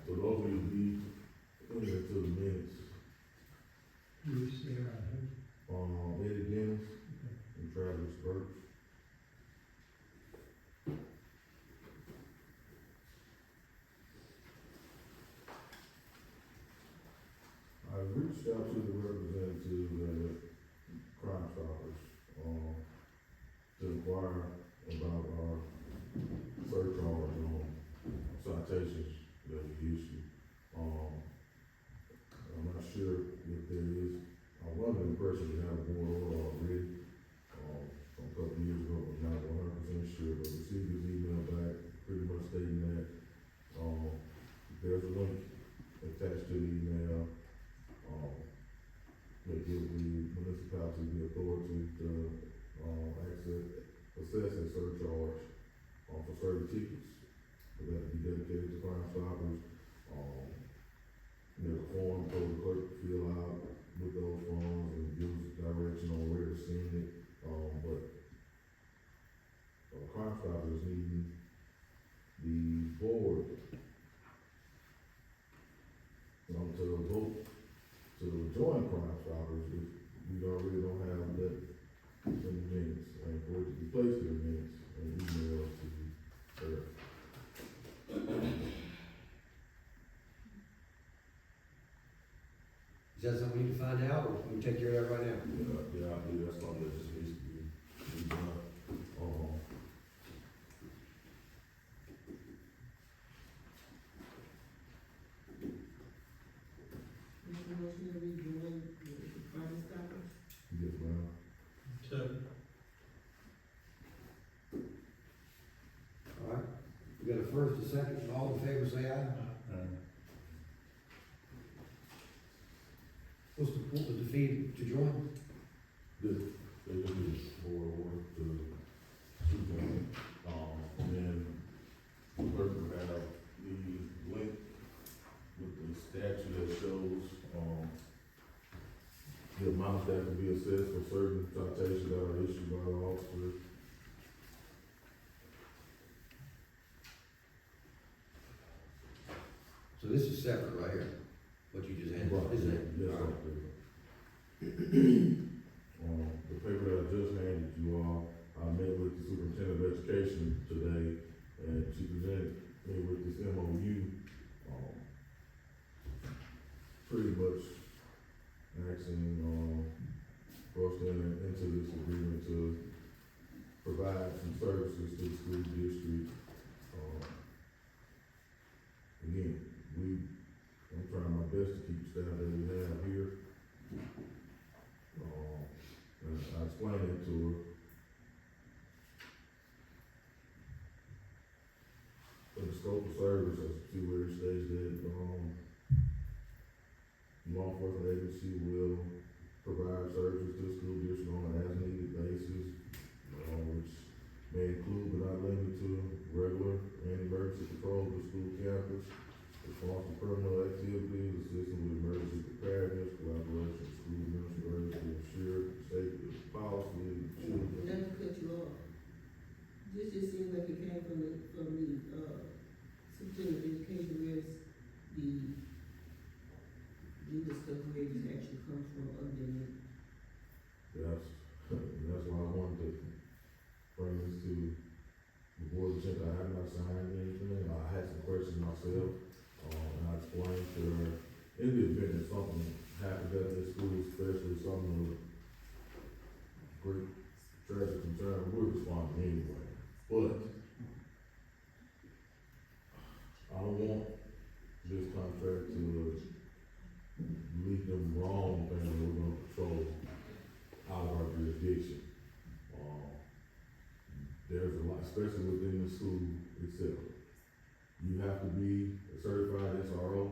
Speaker 8: So those will be put into the minutes.
Speaker 7: You see,
Speaker 8: Eddie Dennis and Travis Burke. I reached out to the representative at Crime Stoppers, to inquire about our surcharge on citations that we issue. I'm not sure if there is, I'm under the impression we have a board order already, from a couple of years ago, but not 100% sure, but received his email back, pretty much stating that, there's a link attached to the email, that gives the municipality the authority to, assess a surcharge, for certain tickets, for that to be dedicated to Crime Stoppers. There's a form for the clerk to fill out with those forms and gives direction on where to send it, but Crime Stoppers needing the board, to vote to join Crime Stoppers if we already don't have that in the minutes, and for it to be placed in the minutes and emailed to her.
Speaker 1: Is that something we need to find out, or can we take care of that right now?
Speaker 8: Yeah, I believe that's something that just needs to be done.
Speaker 5: Make a motion to rejoin the Crime Stoppers?
Speaker 8: Yes, ma'am.
Speaker 6: Second.
Speaker 1: All right, we got a first, a second, all in favor say aye. What's the fee to join?
Speaker 8: They just need a board order to join, and then the clerk will have the link with the statute that shows, the amount that can be assessed for certain citations that are issued by the officer.
Speaker 1: So this is separate right here, what you just handed, isn't it?
Speaker 8: Yes,
Speaker 1: All right.
Speaker 8: The paper that I just handed you all, I met with the superintendent of education today, and she presented me with this MOU, pretty much asking, for us to enter into this agreement to provide some services to the school district. Again, I'm trying my best to keep the staff that we have here. And I explained it to her. For the scope of service, I see where it states that, law enforcement agency will provide services to the school district on an as-needed basis, which may include but not limited to regular and emergency patrol of the school campus, response to criminal activities, assistance with emergency preparedness, collaboration with school administrators to ensure safety of policy,
Speaker 5: discuss where this actually comes from, other than
Speaker 8: That's why I wanted to bring this to the board, since I have not signed anything. I had some questions myself, and I explained to her, in the event that something happens at this school, especially something of great tragic concern, we'll respond anyway. But I don't want this contract to lead them wrong, thinking we're gonna patrol out of our jurisdiction. There's a lot, especially within the school itself. You have to be a certified SRO.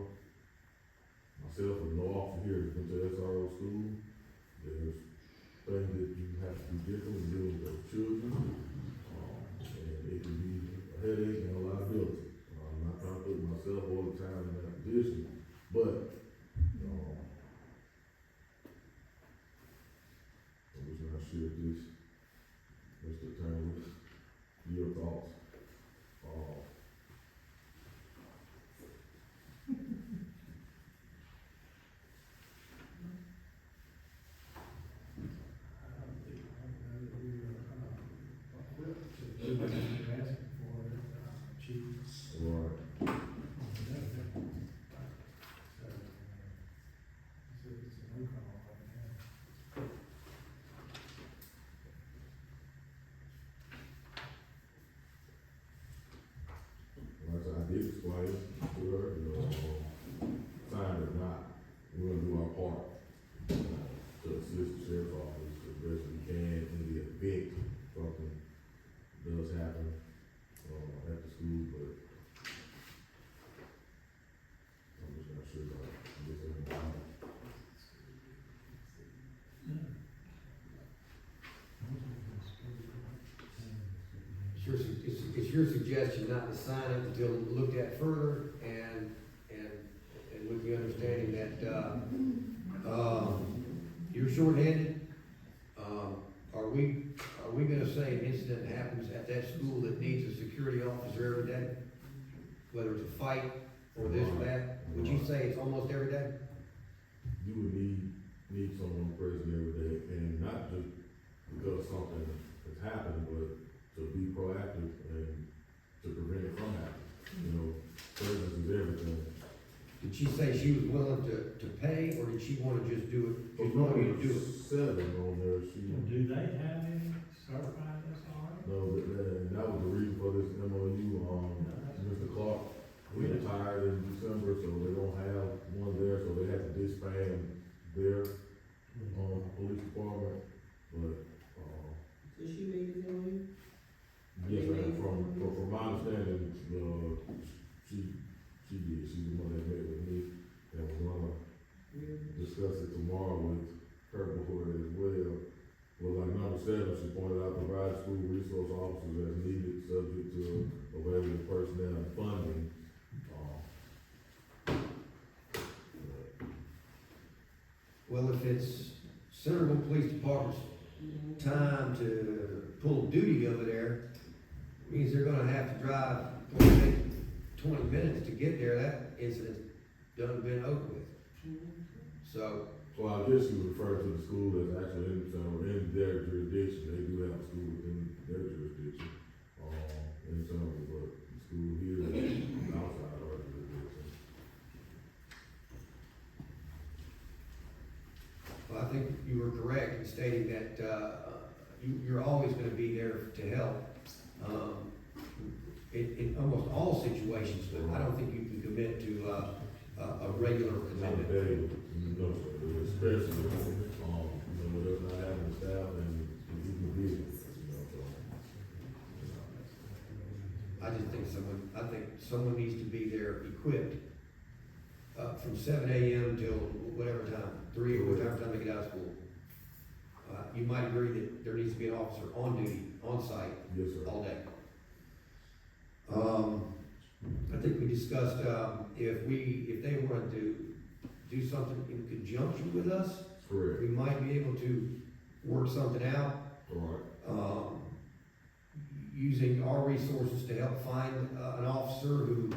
Speaker 8: Myself and no officer here has been to SRO school. There's things that you have to do different in dealing with those children. And it can be a headache and a liability. I'm not trying to put myself all the time in that position, but, I'm just not sure if this, Mr. Attorney, your thoughts. Right. Like I did explain to her, signed or not, we're gonna do our part to assist the sheriff's office as best we can in the event something does happen, at the school, but I'm just not sure about this.
Speaker 1: It's your suggestion not to sign it until looked at further and with the understanding that, you're shorthanded. Are we gonna say an incident happens at that school that needs a security officer every day? Whether it's a fight or this or that, would you say it's almost every day?
Speaker 8: You would need someone present every day, and not just because something has happened, but to be proactive and to prevent it from happening. Presence is everything.
Speaker 1: Did she say she was willing to pay, or did she wanna just do it, just want you to do it?
Speaker 8: Seven on there,
Speaker 7: Do they have any certified SRO?
Speaker 8: no, and that was the reason for this MOU, Mr. Clark, we retired in December, so they don't have one there, so they had to disband their, police department, but,
Speaker 5: so she made it on
Speaker 8: yes, and from my understanding, she did, she's the one that met with me, and we're gonna
Speaker 5: you.
Speaker 8: discuss it tomorrow with her before as well. Well, like number 7, she pointed out, provide school resource officers as needed, subject to available personnel and funding.
Speaker 1: Well, if it's Centerville Police Department's time to pull duty over there, means they're gonna have to drive, gonna take 20 minutes to get there, that incident's done been over with. So,
Speaker 8: Well, I guess you refer to the school as actually in their jurisdiction, they do have a school within their jurisdiction, in some, but the school here is outside our jurisdiction.
Speaker 1: well, I think you were correct in stating that, you're always gonna be there to help, in almost all situations, but I don't think you can commit to, a regular
Speaker 8: Not
Speaker 1: commitment.
Speaker 8: today, especially, with us not having the staff and you can be, so.
Speaker 1: I just think someone needs to be there equipped, from 7 AM till whatever time, 3 or whatever time they get out of school. You might agree that there needs to be an officer on duty, on site,
Speaker 8: Yes, sir.
Speaker 1: all day. I think we discussed, if they wanted to do something in conjunction with us,
Speaker 8: Correct,
Speaker 1: we might be able to work something out,
Speaker 8: alright,
Speaker 1: using our resources to help find, an officer who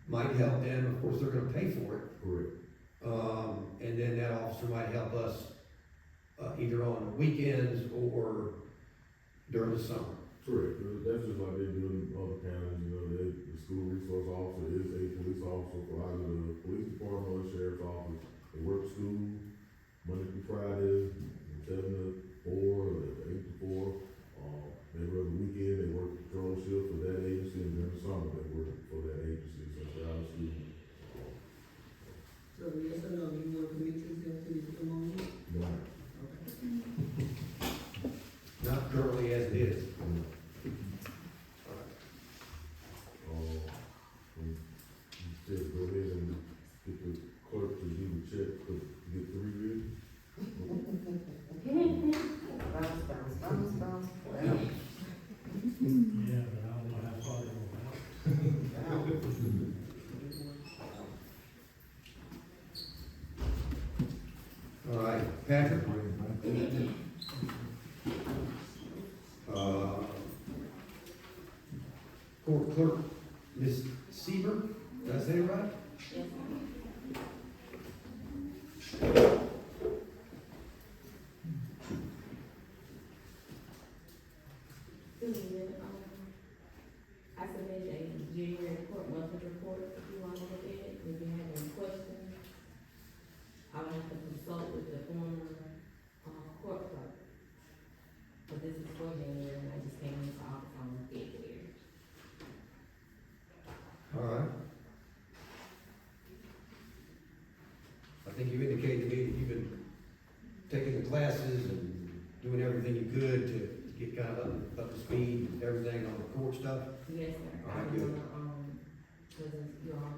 Speaker 1: might help them. Of course, they're gonna pay for it.
Speaker 8: correct.
Speaker 1: and then that officer might help us, either on the weekends or during the summer.
Speaker 8: Correct, that's just like they do in other counties, you know, the school resource officer is a police officer for either the police department or the sheriff's office. They work school Monday through Friday, from 7 to 4, or 8 to 4. They work the weekend, they work patrol shift for that agency, and during the summer, they work for that agency, since they're out of school.
Speaker 5: So yes or no, you want committees to come on?
Speaker 8: Right.
Speaker 5: Okay.
Speaker 1: Not currently as it is.
Speaker 8: You said go ahead and get the clerk to do the check to get 3 readings.
Speaker 3: Bounce, bounce, bounce, bounce. Well,
Speaker 7: Yeah, but I don't know how far they will go.
Speaker 1: All right, Patrick? Court clerk, Ms. Seaver, did I say it right?
Speaker 3: yes,
Speaker 10: I submitted a January report, monthly report, if you want to look at it, if you have any questions. I would have to consult with the former, court clerk. But this is for January, and I just came into office on February.
Speaker 1: All right. I think you indicated to me that you've been taking the classes and doing everything you could to get kind of up to speed with everything on the court stuff.
Speaker 10: Yes, sir.
Speaker 1: All right,
Speaker 10: I'm
Speaker 1: good.
Speaker 10: doing, cause you all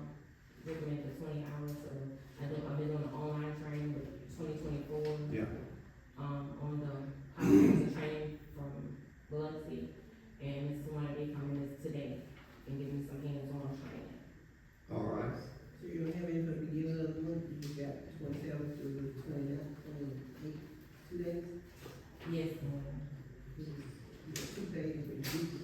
Speaker 10: recommend for 20 hours, so I've been doing the online training with 2024.
Speaker 1: Yeah.
Speaker 10: On the comprehensive training from Biloxi, and Ms. Swan, they coming this today and give me some hands-on training.
Speaker 1: All right.
Speaker 5: So you don't have anything to give another month, you just got 27 to 29, 28, 2 days?
Speaker 10: Yes, ma'am.
Speaker 5: You got 2 days, but you do.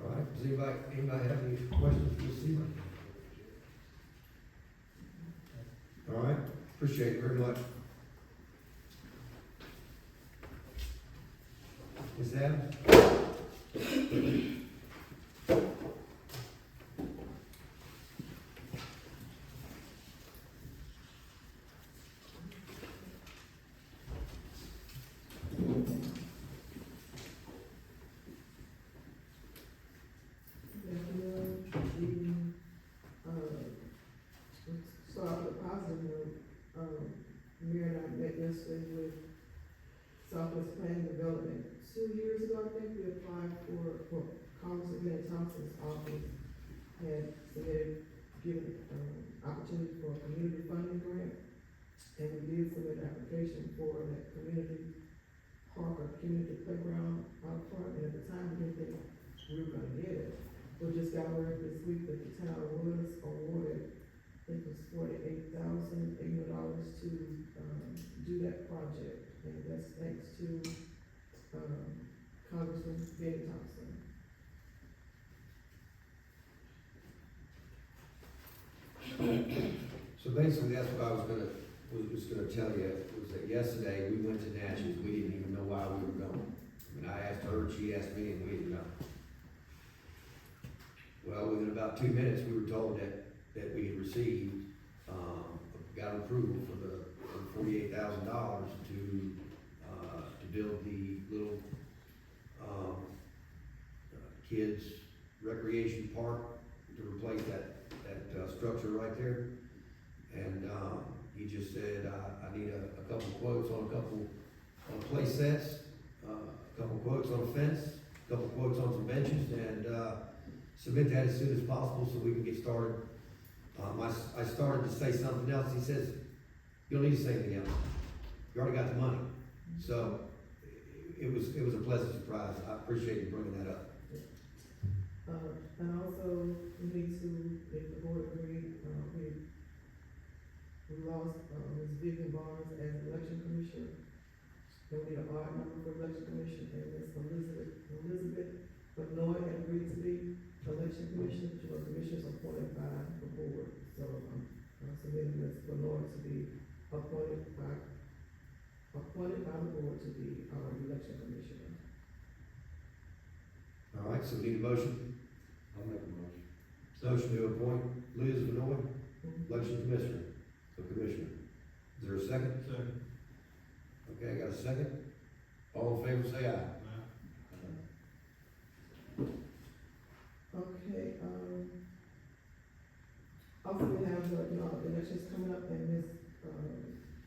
Speaker 1: All right, does anybody have any questions for Ms. Seaver? All right, appreciate it very much. Ms. Adams?
Speaker 3: so on the positive note, Mayor and I met yesterday with Southwest Planning Development. 2 years ago, I think, we applied for Congressman Thompson's office had submitted, given, opportunity for a community funding grant. And we did submit an application for that community park or community playground out front, and at the time, we didn't think we were gonna get it. We just got word this week that the town was awarded, I think it was $48,800 to, do that project. And that's thanks to, Congressman Ben Thompson.
Speaker 1: So basically, that's what I was gonna tell you, was that yesterday, we went to Natchez, we didn't even know why we were going. I mean, I asked her, she asked me, and we didn't know. Well, within about 2 minutes, we were told that we had received, got approval for $48,000 to build the little, kids recreation park, to replace that structure right there. And, he just said, I need a couple quotes on a couple, play sets, a couple quotes on a fence, a couple quotes on some benches, and, submit that as soon as possible so we can get started. I started to say something else, he says, you don't need to say anything else, you already got the money. So, it was a pleasant surprise, I appreciate you bringing that up.
Speaker 3: And also, we need to, if the board agreed, we sure. Then we need an odd number for election commission, and Ms. Elizabeth Benoit had agreed to be election commissioner, she was commissioners appointed by the board. So, I'm submitting Ms. Benoit to be appointed by the board to be our election commissioner.
Speaker 1: All right, so we need a motion.
Speaker 9: I'll make a motion.
Speaker 1: Motion to appoint Liz Benoit, election commissioner, so commissioner. Is there a second?
Speaker 6: Second.
Speaker 1: Okay, I got a second. All in favor, say aye.
Speaker 3: Okay, also we have the, elections coming up, and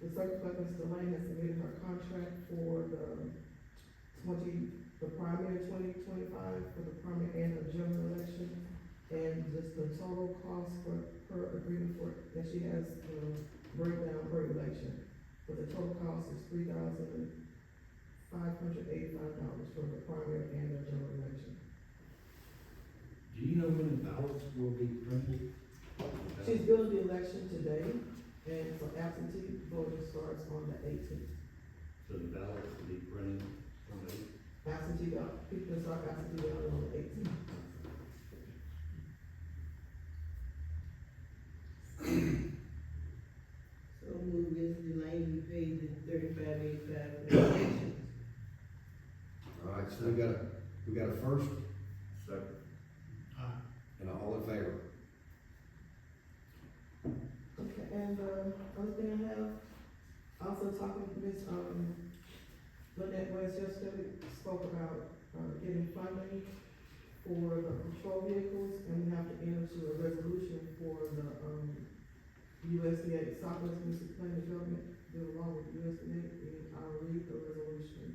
Speaker 3: the circuit clerk, Ms. Delane, has submitted her contract for the primary 2025, for the primary and the general election, and just the total cost for her agreement for, that she has, breakdown per election. But the total cost is $3,585 for the primary and the general election.
Speaker 9: Do you know when the ballots will be printed?
Speaker 3: She's doing the election today, and so absentee voting starts on the 18th.
Speaker 9: So the ballots will be printed on the
Speaker 3: Absentee ballot, people can start absentee balloting on the 18th.
Speaker 5: So move Ms. Delane, we paid the $35.85 for the elections.
Speaker 1: All right, so we got a first
Speaker 9: second.
Speaker 1: and all in favor.
Speaker 3: Okay, and, other thing I have, also talking with Ms. Lynette West yesterday, we spoke about, getting funding for the patrol vehicles, and we have to enter into a resolution for the, USDA, Southwest Mississippi Planning Development, do along with USDA, and I'll read the resolution.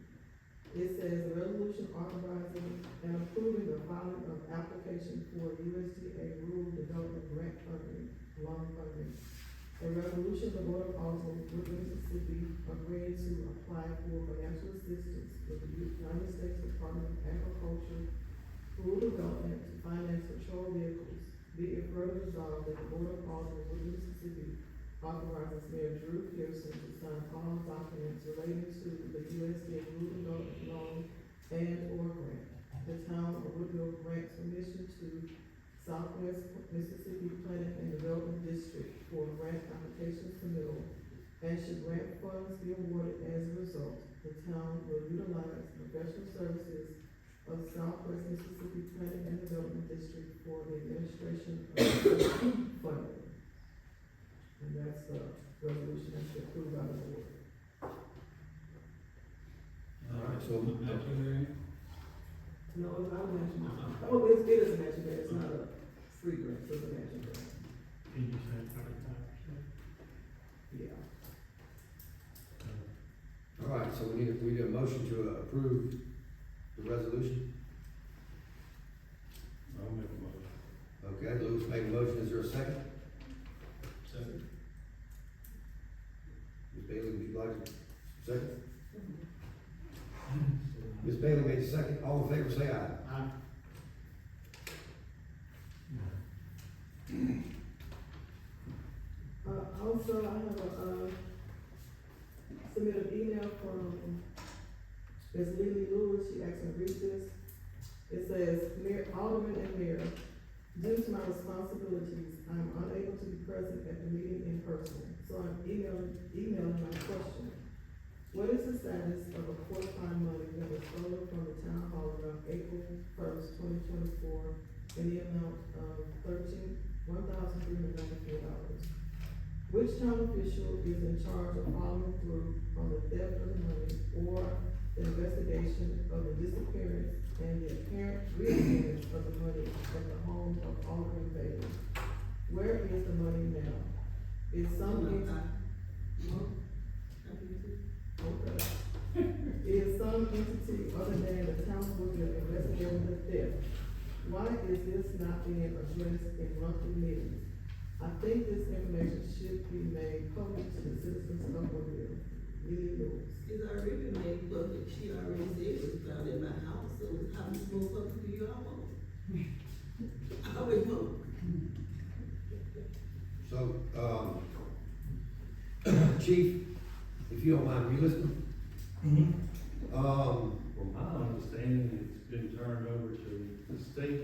Speaker 3: It says, the resolution authorizing and approving the filing of application for USDA Rural Development Grant Funding, loan funding. A resolution, the Board of Alderman, Woodville, Mississippi, agreeing to apply for financial assistance with the United States Department of Agriculture, Rural Development to finance patrol vehicles. Be it further resolved that the Board of Alderman, Woodville, Mississippi, authorizes Mayor Drew Pearson to sign all documents relating to the USDA Rural Development Loan and/or grant. The town of Woodville grants permission to Southwest Mississippi Planning and Development District for grant applications submittal, and should grant funds be awarded as a result, the town will utilize professional services of Southwest Mississippi Planning and Development District for the administration of funding. And that's the resolution that's been approved by the board.
Speaker 1: All right, so,
Speaker 3: No, it's not a matching grant. Oh, it is a matching grant, it's not a free grant, so it's a matching grant.
Speaker 7: Can you say 35%?
Speaker 3: Yeah.
Speaker 1: all right, so we need a motion to approve the resolution.
Speaker 9: I'll make a motion.
Speaker 1: Okay, Lewis made a motion, is there a second?
Speaker 6: Second.
Speaker 1: Ms. Bailey, would you like to second? Ms. Bailey made a second, all in favor, say aye.
Speaker 3: Also, I have submitted an email from Ms. Lily Lewis, she asked me to read this. It says, Mayor, Alderman and Mayor, due to my responsibilities, I am unable to be present at the meeting in person, so I'm emailing my question. What is the status of a court fine money that was stolen from the town hall on April 1st, 2024, in the amount of $1,394? Which town official is in charge of following through on the theft of the money or the investigation of the disappearance and the apparent reappearance of the money at the home of Alderman Bailey? Where is the money now? Is some entity other than the town of Woodville investigating the theft? Why is this not being addressed in monthly meetings? I think this information should be made public to the citizens of Woodville. Lily Lewis.
Speaker 5: It's already been made public, she already said it was found in my house, so how much more public do you all want? I always want.
Speaker 1: So, Chief, if you don't mind, you listening?
Speaker 9: From my understanding, it's been turned over to the state,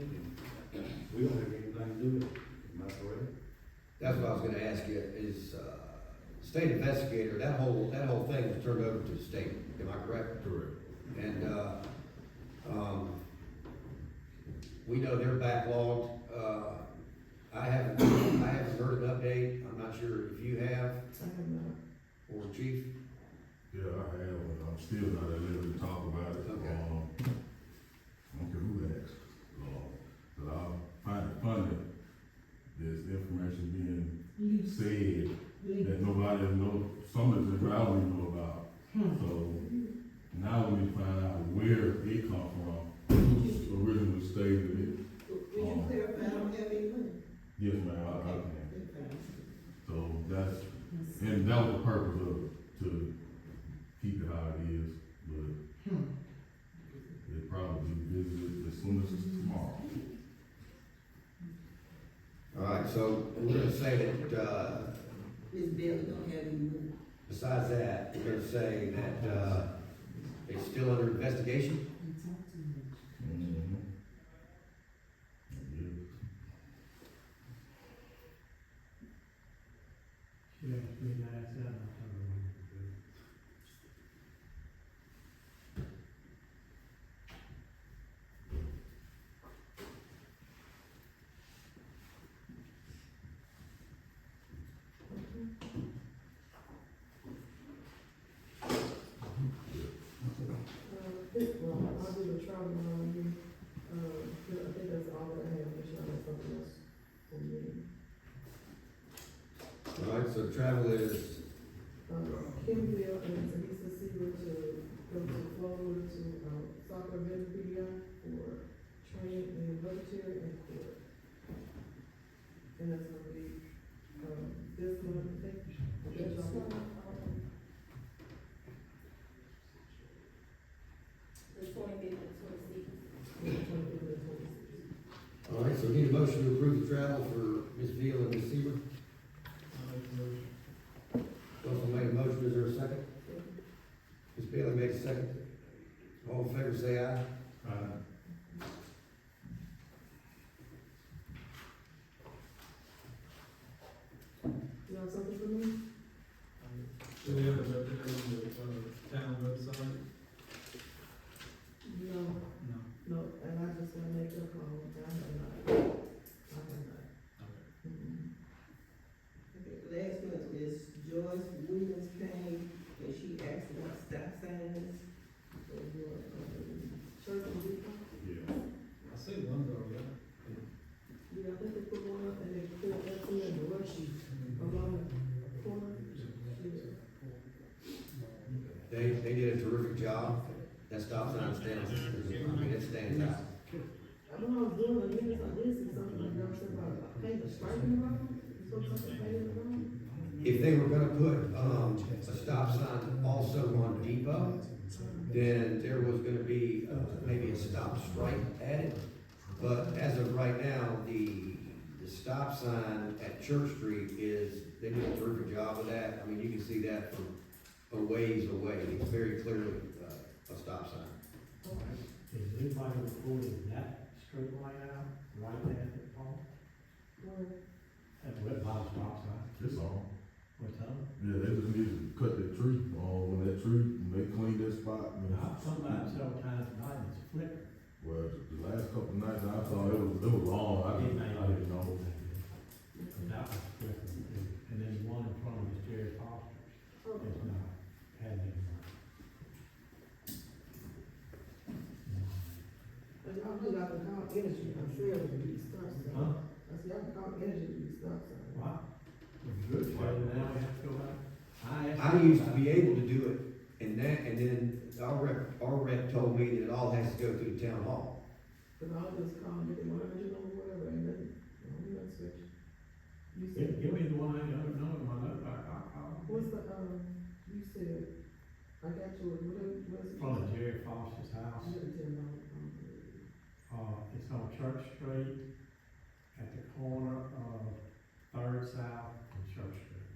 Speaker 9: and we don't have anything to do with it, am I correct?
Speaker 1: That's what I was gonna ask you, is, state investigator, that whole thing was turned over to the state, am I correct?
Speaker 8: Correct.
Speaker 1: And, we know they're backlogged, I haven't heard an update, I'm not sure if you have,
Speaker 3: I have not.
Speaker 1: or chief.
Speaker 8: Yeah, I have, and I'm still not at liberty to talk about it.
Speaker 1: Okay.
Speaker 8: I don't care who asks, but I find it funny, there's information being said that nobody knows, some of it I don't even know about. So now we need to find out where it come from, who's originally stated it.
Speaker 5: Will you clarify, I don't have any money?
Speaker 8: Yes, ma'am, I can. So that's, and that was the purpose of it, to keep it how it is, but it probably be visited as soon as it's tomorrow.
Speaker 1: All right, so we're gonna say that,
Speaker 5: Ms. Bailey don't have any money.
Speaker 1: besides that, we're gonna say that, it's still under investigation.
Speaker 8: Mm-hmm. Yeah.
Speaker 7: She asked me to ask that, and I told her when to do it.
Speaker 3: Well, I'll do the travel around here, I think that's all that I have, make sure I have something else for me.
Speaker 1: All right, so travel is,
Speaker 3: Kimville and Teresa Seaver to go to Florida to, soccer event PDI for training in military and court. And that's gonna be, this month, I think. That's all.
Speaker 10: The 25th and 26th.
Speaker 3: Yeah, 25th and 26th.
Speaker 1: all right, so we need a motion to approve the travel for Ms. Veal and Ms. Seaver.
Speaker 6: I'll make the motion.
Speaker 1: Russell made a motion, is there a second? Ms. Bailey made a second. All in favor, say aye.
Speaker 3: You have something for me?
Speaker 6: Do we have it up there on the, town website?
Speaker 3: No,
Speaker 6: No.
Speaker 3: no, and I just wanna make a call, I have not. I have not.
Speaker 6: Okay.
Speaker 3: Mm-mm.
Speaker 5: Okay, last month, Ms. Joyce Williams came, and she asked about stop signs. So your,
Speaker 3: Church and Deacon?
Speaker 8: Yeah.
Speaker 6: I see one though, yeah.
Speaker 3: Yeah, I think they put one up and they put that in the rush along the corner.
Speaker 1: They did a terrific job. That stop sign stands, I mean, it stands out.
Speaker 3: I don't know, I was doing a minute like this, and something like y'all said about paint the striping around, you supposed to paint it around?
Speaker 1: If they were gonna put, a stop sign also on Depot, then there was gonna be, maybe a stop stripe added. But as of right now, the stop sign at Church Street is, they did a terrific job of that. I mean, you can see that from a ways away. It's very clearly, a stop sign.
Speaker 7: Is anybody recording that straight line out, right there at the pole? At the red bottom stop sign,
Speaker 8: It's on.
Speaker 7: what's up?
Speaker 8: Yeah, they just need to cut that tree, when that tree, when they clean that spot,
Speaker 7: I've come by several times tonight, and it's flickering.
Speaker 8: well, the last couple of nights I saw, it was long, I didn't know.
Speaker 7: And that was flickering too. And then one in front of the Jerry Foster's, it's not, had any.
Speaker 3: And y'all do got the call energy, I'm sure it would be stop sign.
Speaker 7: Huh?
Speaker 3: I said, y'all can call energy to be stop sign.
Speaker 7: Wow. Good. So now we have to go back.
Speaker 1: I used to be able to do it, and then our rep told me that it all has to go through the town hall.
Speaker 3: Cause I'll just call, get the 100 or whatever, and then, you know, switch. You said,
Speaker 7: Give me the one I don't know in my note, I'll.
Speaker 3: what's the, you said, I got you, what is it?
Speaker 7: From the Jerry Foster's house,
Speaker 3: You didn't tell me,
Speaker 7: it's on Church Street, at the corner of Third South and Church Street,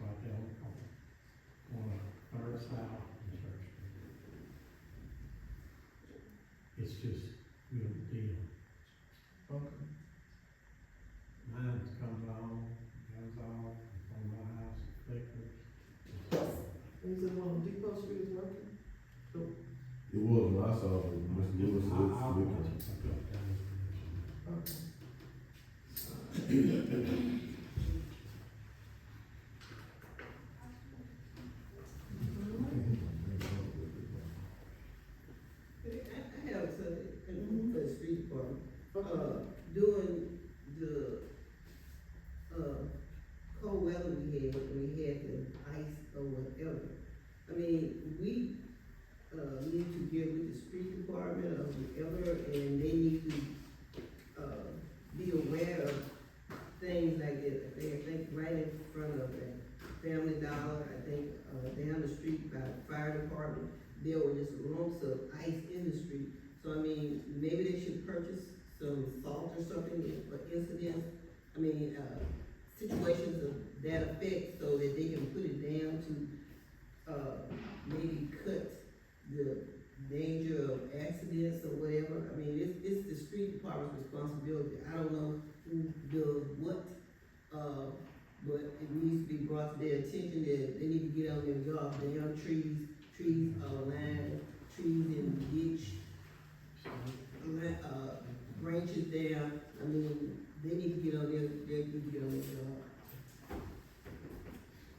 Speaker 7: right there on the corner.
Speaker 2: was when I saw it, Mr. Lewis said
Speaker 7: I'll
Speaker 2: it's
Speaker 7: watch
Speaker 2: weekend.
Speaker 7: it a couple times.
Speaker 5: I have something for the street department, during the, cold weather we had, when we had the ice or whatever. I mean, we, need to get with the street department or whatever, and they need to, be aware of things like that. I think right in front of that Family Dollar, I think, down the street by the fire department, there were just lumps of ice in the street. So I mean, maybe they should purchase some salt or something for incidents. I mean, situations of that effect so that they can put it down to, maybe cut the danger of accidents or whatever. I mean, it's the street department's responsibility. I don't know who does what, but it needs to be brought to their attention that they need to get on their job, down trees lined, trees in the ditch, branches down. I mean, they need to get on their job.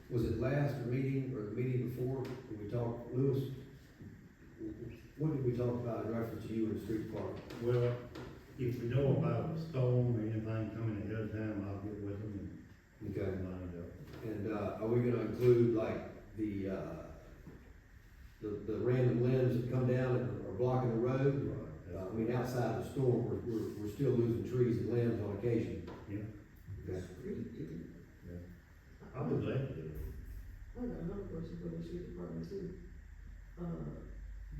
Speaker 1: Was it last meeting or the meeting before, when we talked, Lewis? What did we talk about in reference to you and the street department?
Speaker 9: Well, if we know about a storm or anything coming ahead of time, I'll get with them and
Speaker 1: Okay.
Speaker 9: get them lined up.
Speaker 1: And, are we gonna include like the random limbs that come down and are blocking the road? I mean, outside the storm, we're still losing trees and limbs on occasion.
Speaker 9: Yeah,
Speaker 1: Okay.
Speaker 9: I'll be glad to do it.
Speaker 3: I got another question for the street department too.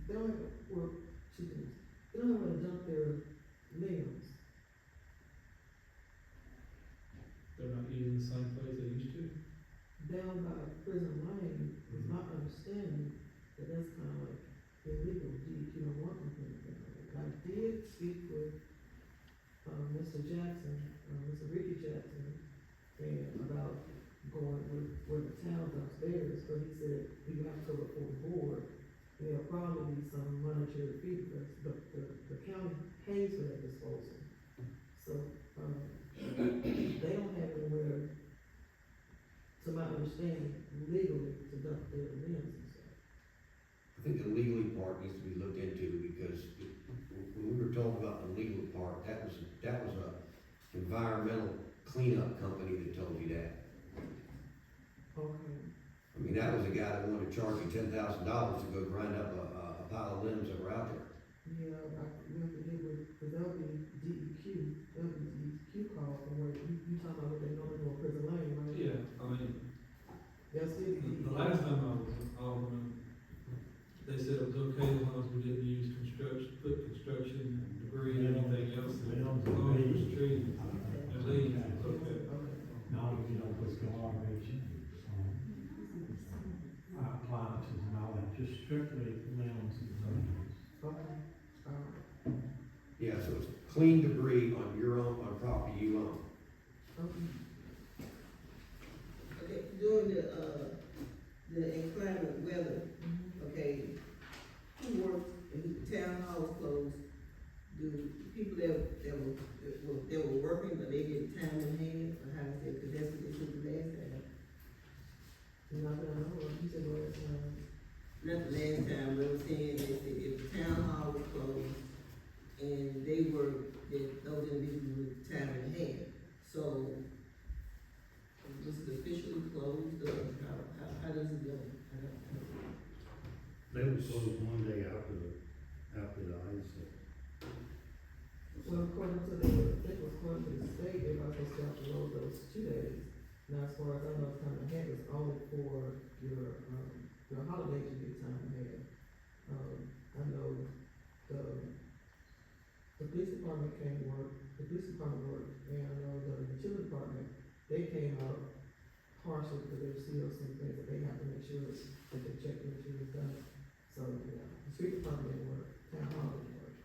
Speaker 3: They don't have, well, two things, they don't have where to dump their limbs.
Speaker 6: They're not using the same place they used to.
Speaker 3: Down by Prison Lane, is my understanding that that's kind of like illegal, DEQ don't want them doing anything like that. I did speak with, Mr. Jackson, Mr. Ricky Jackson, and about going with where the town dumps theirs, but he said we have to look for the board. There'll probably be some monetary fee because the county pays for that disposal. So, they don't have anywhere, to my understanding, legally to dump their limbs and stuff.
Speaker 1: I think the legally part needs to be looked into because when we were talking about the legal part, that was a environmental cleanup company that told you that.
Speaker 3: Okay.
Speaker 1: I mean, that was a guy that wanted to charge you $10,000 to go grind up a pile of limbs that were out there.
Speaker 3: Yeah, we have to deal with, cause that'll be DEQ call from where you talking about what they normally do on Prison Lane, right?
Speaker 6: Yeah, I mean,
Speaker 3: That's it.
Speaker 6: the last time I was an alderman, they said it was okay as long as we didn't use construction and debris and anything else. As long as it was trees and leaves, it was okay.
Speaker 7: Now, you know, with garbage, appliances and all that, just strictly limbs and things.
Speaker 3: Okay,
Speaker 1: Yeah, so it's clean debris on your own, on property you own.
Speaker 3: okay.
Speaker 5: Okay, during the inclement weather, okay, who worked, and the town hall was closed, do people that were working, but they get time in hand, or how to say, cause that's what they took the last time.
Speaker 3: Not that I know of, you said last time.
Speaker 5: Not the last time, but I'm saying that if the town hall was closed, and they were, that those individuals with time in hand, so was it officially closed, or how does it go?
Speaker 9: They were closed one day after the ice.
Speaker 3: Well, according to the, I think it was according to the state, they also still have to load those 2 days. Now, as far as I know, time ahead is only for your holidays, you get time ahead. I know the police department came to work, and I know the utility department, they came out partial because there's still some things that they have to make sure that they check to make sure it's done. So, yeah, the street department didn't work, town hall didn't work.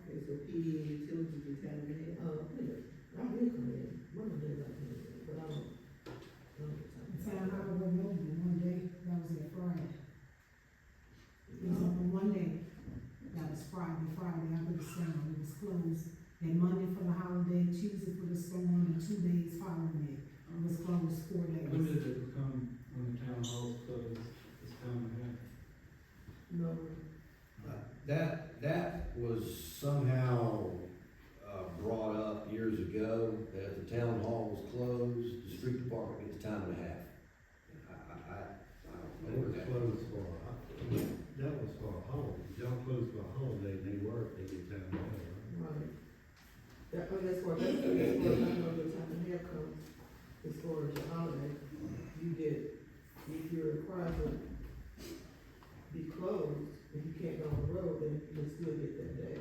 Speaker 5: Okay, so PD and utilities get time ahead?
Speaker 3: Yeah, I did come in, one of the days I came in, but I don't get time.
Speaker 11: Town hall wasn't open one day, that was a Friday. It was open one day,
Speaker 1: department gets time and a half. I don't
Speaker 9: They
Speaker 1: know
Speaker 9: was
Speaker 1: that.
Speaker 9: closed for, that was for a holiday, y'all closed for a holiday, and they work, they get time off, right?
Speaker 3: Right. That, I mean, that's where, I know the time and half comes, as far as your holiday, you get, if you're required to be closed, if you can't go on the road, then you can still get that day.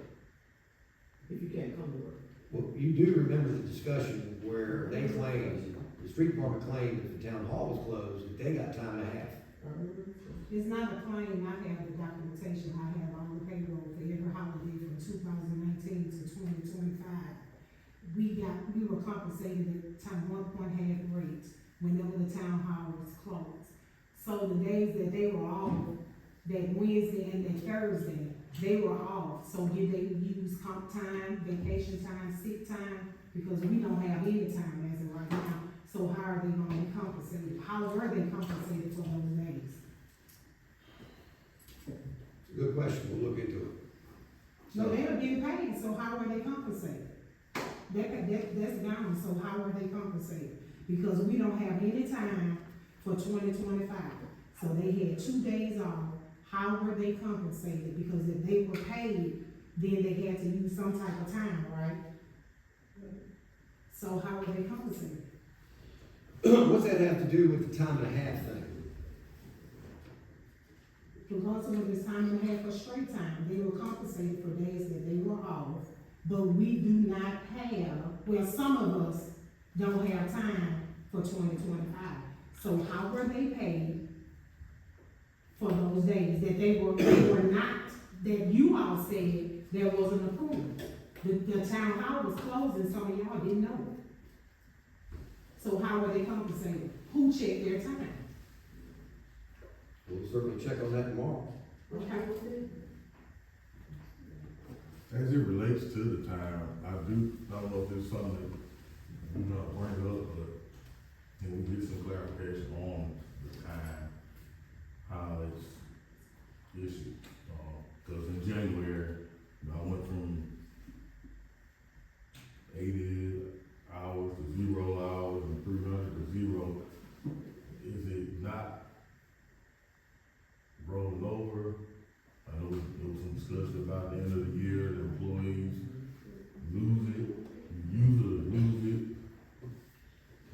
Speaker 3: If you can't come to work.
Speaker 1: Well, you do remember the discussion where they claimed, the street department claimed that the town hall was closed, that they got time and a half.
Speaker 3: I remember.
Speaker 11: It's not a claim, I have the documentation, I have all the payroll for every holiday from 2019 to 2025. We were compensated at time 1.5 rates whenever the town hall was closed. So the days that they were off, that Wednesday and that Thursday, they were off. So did they use comp time, vacation time, sick time? Because we don't have any time as of right now. So how are they gonna be compensated? How were they compensated for those days?
Speaker 1: It's a good question, we'll look into it.
Speaker 11: No, they were getting paid, so how are they compensated? That's gone, so how are they compensated? Because we don't have any time for 2025. So they had 2 days off, how were they compensated? Because if they were paid, then they had to use some type of time, right? So how were they compensated?
Speaker 1: What's that have to do with the time and a half thing?
Speaker 11: Because of this time and a half of straight time, they were compensated for days that they were off. But we do not have, well, some of us don't have time for 2025. So how were they paid for those days that they were not, that you all said there was an approval? The town hall was closed and some of y'all didn't know it. So how were they compensated? Who checked their time?
Speaker 1: We'll certainly check on that tomorrow.
Speaker 11: Okay.
Speaker 8: As it relates to the time, I don't know if there's something that you not bring up, but can we get some clarification on the time, how it's issued? Cause in January, I went from 80 hours to 0 hours and 300 to 0. Is it not rolling over? I know there was some discussion about the end of the year, the employees lose it, use it or lose it.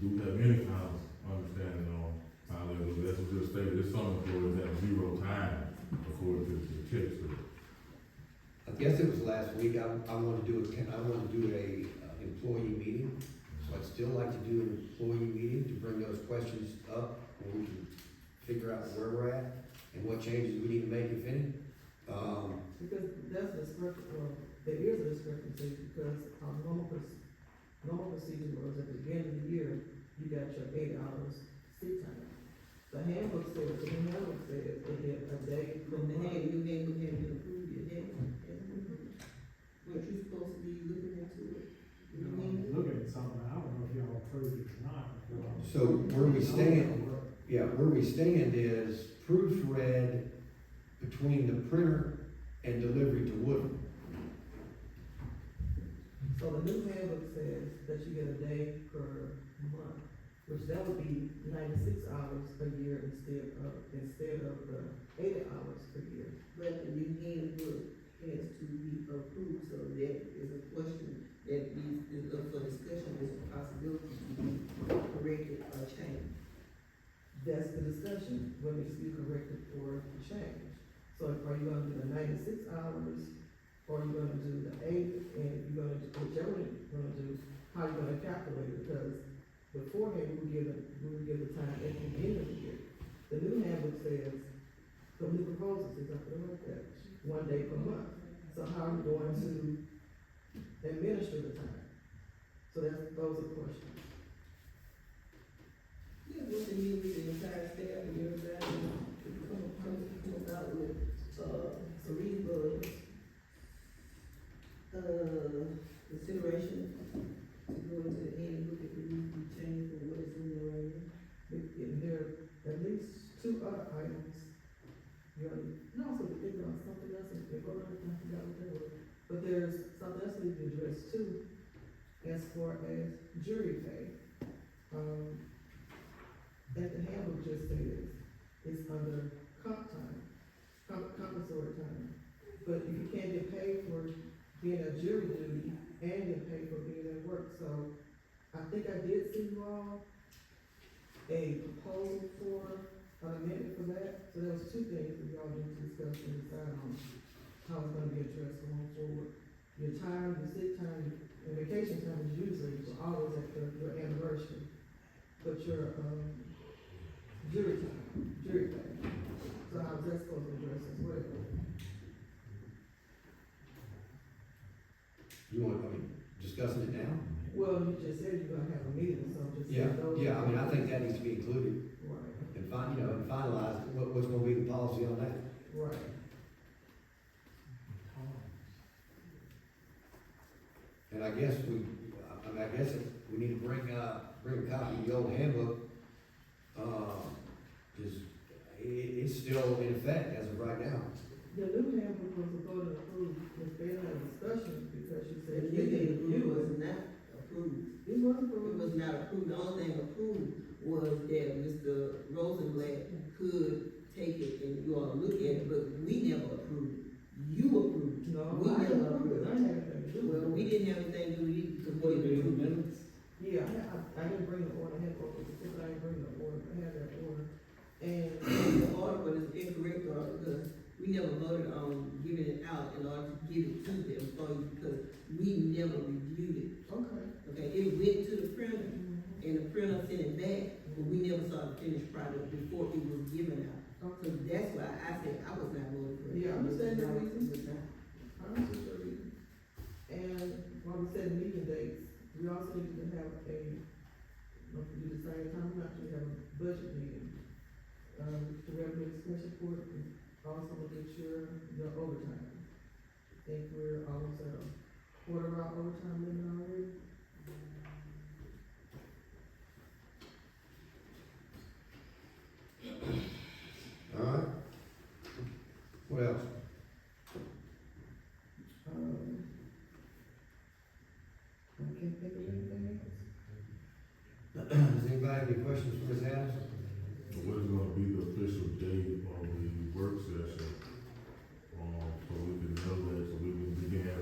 Speaker 8: Do we have any kind of understanding on how that was? That's what just stated, there's some employees that have 0 time before the checks are.
Speaker 1: I guess it was last week, I want to do a employee meeting. So I'd still like to do an employee meeting to bring those questions up, and we can figure out where we're at and what changes we need to make, if any.
Speaker 3: Because that's a discrepancy, there is a discrepancy, because our normal procedure was at the beginning of the year, you got your 8 hours sick time. The handbook says, they get a day from
Speaker 5: The
Speaker 3: the
Speaker 5: head,
Speaker 3: hand.
Speaker 5: you hadn't been approved yet, weren't you supposed to be looking into it?
Speaker 12: You know, I'm looking at something, I don't know if y'all approved it or not.
Speaker 1: So where we stand is proofread between the printer and delivery to Woodville.
Speaker 3: So the new handbook says that you get a day per month, which that would be 96 hours a year instead of the 80 hours per year.
Speaker 5: But the new handbook has to be approved, so that is a question that is up for discussion, is a possibility to be corrected or changed.
Speaker 3: That's the discussion, when it needs to be corrected or changed. So are you gonna do the 96 hours, or are you gonna do the 8, and you're gonna do, whichever one you're gonna do, how you gonna calculate it? Because beforehand, we would give the time at the beginning of the year. The new handbook says, the new proposal says something like that, 1 day per month. So how are you going to administer the time? So those are questions.
Speaker 5: Yeah, what the new, the entire staff and everybody, come out with, cerebral, consideration to go into the handbook if it needs to be changed from what is in there right now.
Speaker 3: There are at least 2 other items. No, so they're on something else, and they're going to, I forgot what they were. But there's something else that needs to be addressed too, as far as jury pay. and the handbook just says, it's under comp time, compensatory time. But if you can't get paid for being at jury duty and get paid for being at work, so I think I did send you all a proposal for an amendment for that. So there was two things that y'all need to discuss and decide on how it's gonna be addressed going forward. Your time, your sick time, and vacation time is usually always at your anniversary. But your, jury time, jury pay. So how is that supposed to address as well?
Speaker 1: You want, I mean, discussing it now?
Speaker 3: Well, you just said you're gonna have a meeting, so just.
Speaker 1: Yeah, yeah, I mean, I think that needs to be included
Speaker 3: Right,
Speaker 1: and and finalize what's gonna be the policy on that.
Speaker 3: right.
Speaker 1: And I guess we need to bring a copy of the old handbook. It's still in effect as of right now.
Speaker 3: The new handbook was supposed to approve, but they had a discussion because you said.
Speaker 5: It was not approved.
Speaker 3: It was
Speaker 5: It
Speaker 3: approved.
Speaker 5: was not approved. The only thing approved was that Mr. Rosenblatt could take it and you all look at it, but we never approved it. You approved it.
Speaker 3: No,
Speaker 5: We
Speaker 3: I didn't
Speaker 5: never
Speaker 3: approve it, I
Speaker 5: approved
Speaker 3: had anything to do
Speaker 5: it.
Speaker 3: with it.
Speaker 5: Well, we didn't have anything to do with it because we didn't approve it.
Speaker 3: Yeah, I didn't bring the order, I had order, but I didn't bring the order, I had that order. And
Speaker 5: The order was incorrect order because we never voted on giving it out in order to give it to the employees because we never reviewed it.
Speaker 3: okay.
Speaker 5: Okay, it went to the printer and the printer sent it back, but we never saw the finished product before it was given out. So that's why I said I was not voting for it.
Speaker 3: Yeah, I understand that reason.
Speaker 5: It was not.
Speaker 3: I understand your reason. And while we said meeting dates, we also need to have don't forget the same time, we actually have a budget meeting. The revenue expense report, and also look at your overtime. I think we're almost at a quarter of our overtime limit already.
Speaker 1: All right. What else?
Speaker 3: I can't think of anything else.
Speaker 1: Does anybody have any questions for Ms. Adams?
Speaker 8: What is gonna be the official date of the work session? So we can know that, so we can begin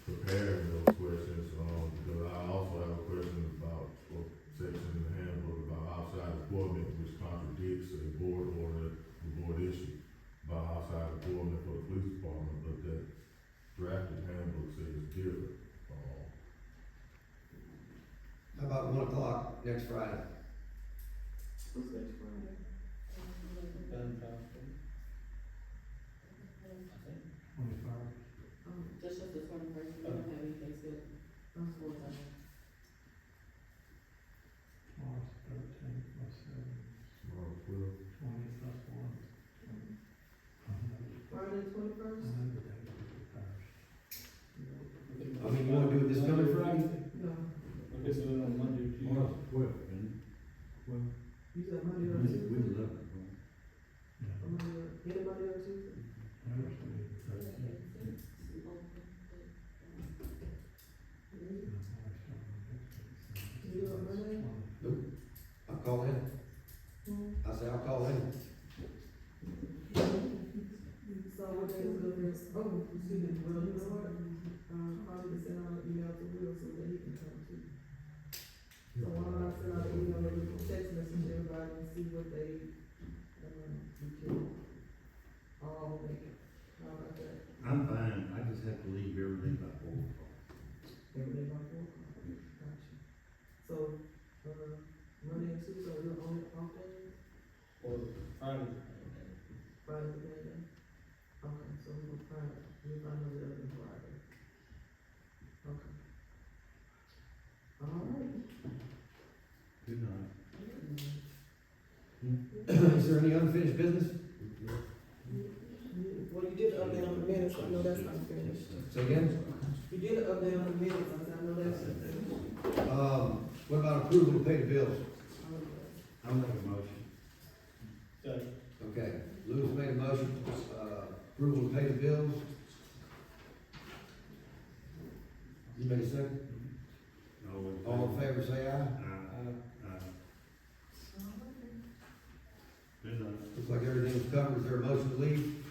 Speaker 8: preparing those questions, because I also have a question about, or section in the handbook about outside employment, which contradicts a board order, the board issue, about outside employment for the police department, but that drafted handbook says it's different.
Speaker 1: How about 1 o'clock next Friday?
Speaker 3: What's next Friday?
Speaker 10: Just the 21st, we don't have anything scheduled. School time.
Speaker 7: March 13th plus 7,
Speaker 8: Tomorrow, 12.
Speaker 7: 20 plus 1.
Speaker 3: Friday the 21st?
Speaker 1: I mean, you wanna do it this coming Friday?
Speaker 3: No.
Speaker 6: I guess it's on Monday or Tuesday.
Speaker 3: You said Monday or Tuesday? Or anybody or Tuesday? You do it Monday?
Speaker 1: I'll call in. I say I'll call in.
Speaker 3: So what day is it? Oh, excuse me, well, you know what? Probably send out an email to Will so that he can come too. So why don't I send out an email, maybe text message to everybody and see what they, we can all make it. How about that?
Speaker 9: I'm fine, I just have to leave every day by 4 o'clock.
Speaker 3: Every day by 4 o'clock. Gotcha. So, Monday and Tuesday are your only off days?
Speaker 6: Or Friday.
Speaker 3: Friday the day? Okay, so we'll find another other than Friday. Okay. All right.
Speaker 9: Good night.
Speaker 1: Is there any unfinished business?
Speaker 3: Well, you did update on the minutes, I know that's not finished.
Speaker 1: Say again?
Speaker 3: You did update on the minutes, I know that's not finished.
Speaker 1: What about approval to pay the bills?
Speaker 9: I'll make a motion.
Speaker 1: Okay, Lewis made a motion, approval to pay the bills. You made a second?
Speaker 9: No,
Speaker 1: All in favor, say aye.
Speaker 9: Aye.
Speaker 1: is covered. Is there a motion to leave?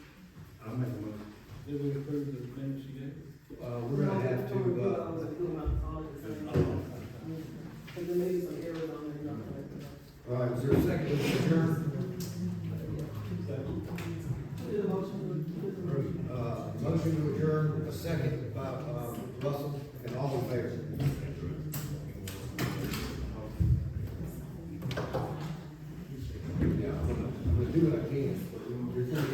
Speaker 9: I'll make a motion.
Speaker 6: Did we approve the minutes you gave?
Speaker 1: We're gonna have to,
Speaker 3: All at the same time. And there may be some errors on there, not like,
Speaker 1: all right, is there a second to adjourn?
Speaker 3: do the motion to.
Speaker 1: Motion to adjourn, a second by, Russell, and all in favor. Yeah, I'm gonna do what I can. There's gonna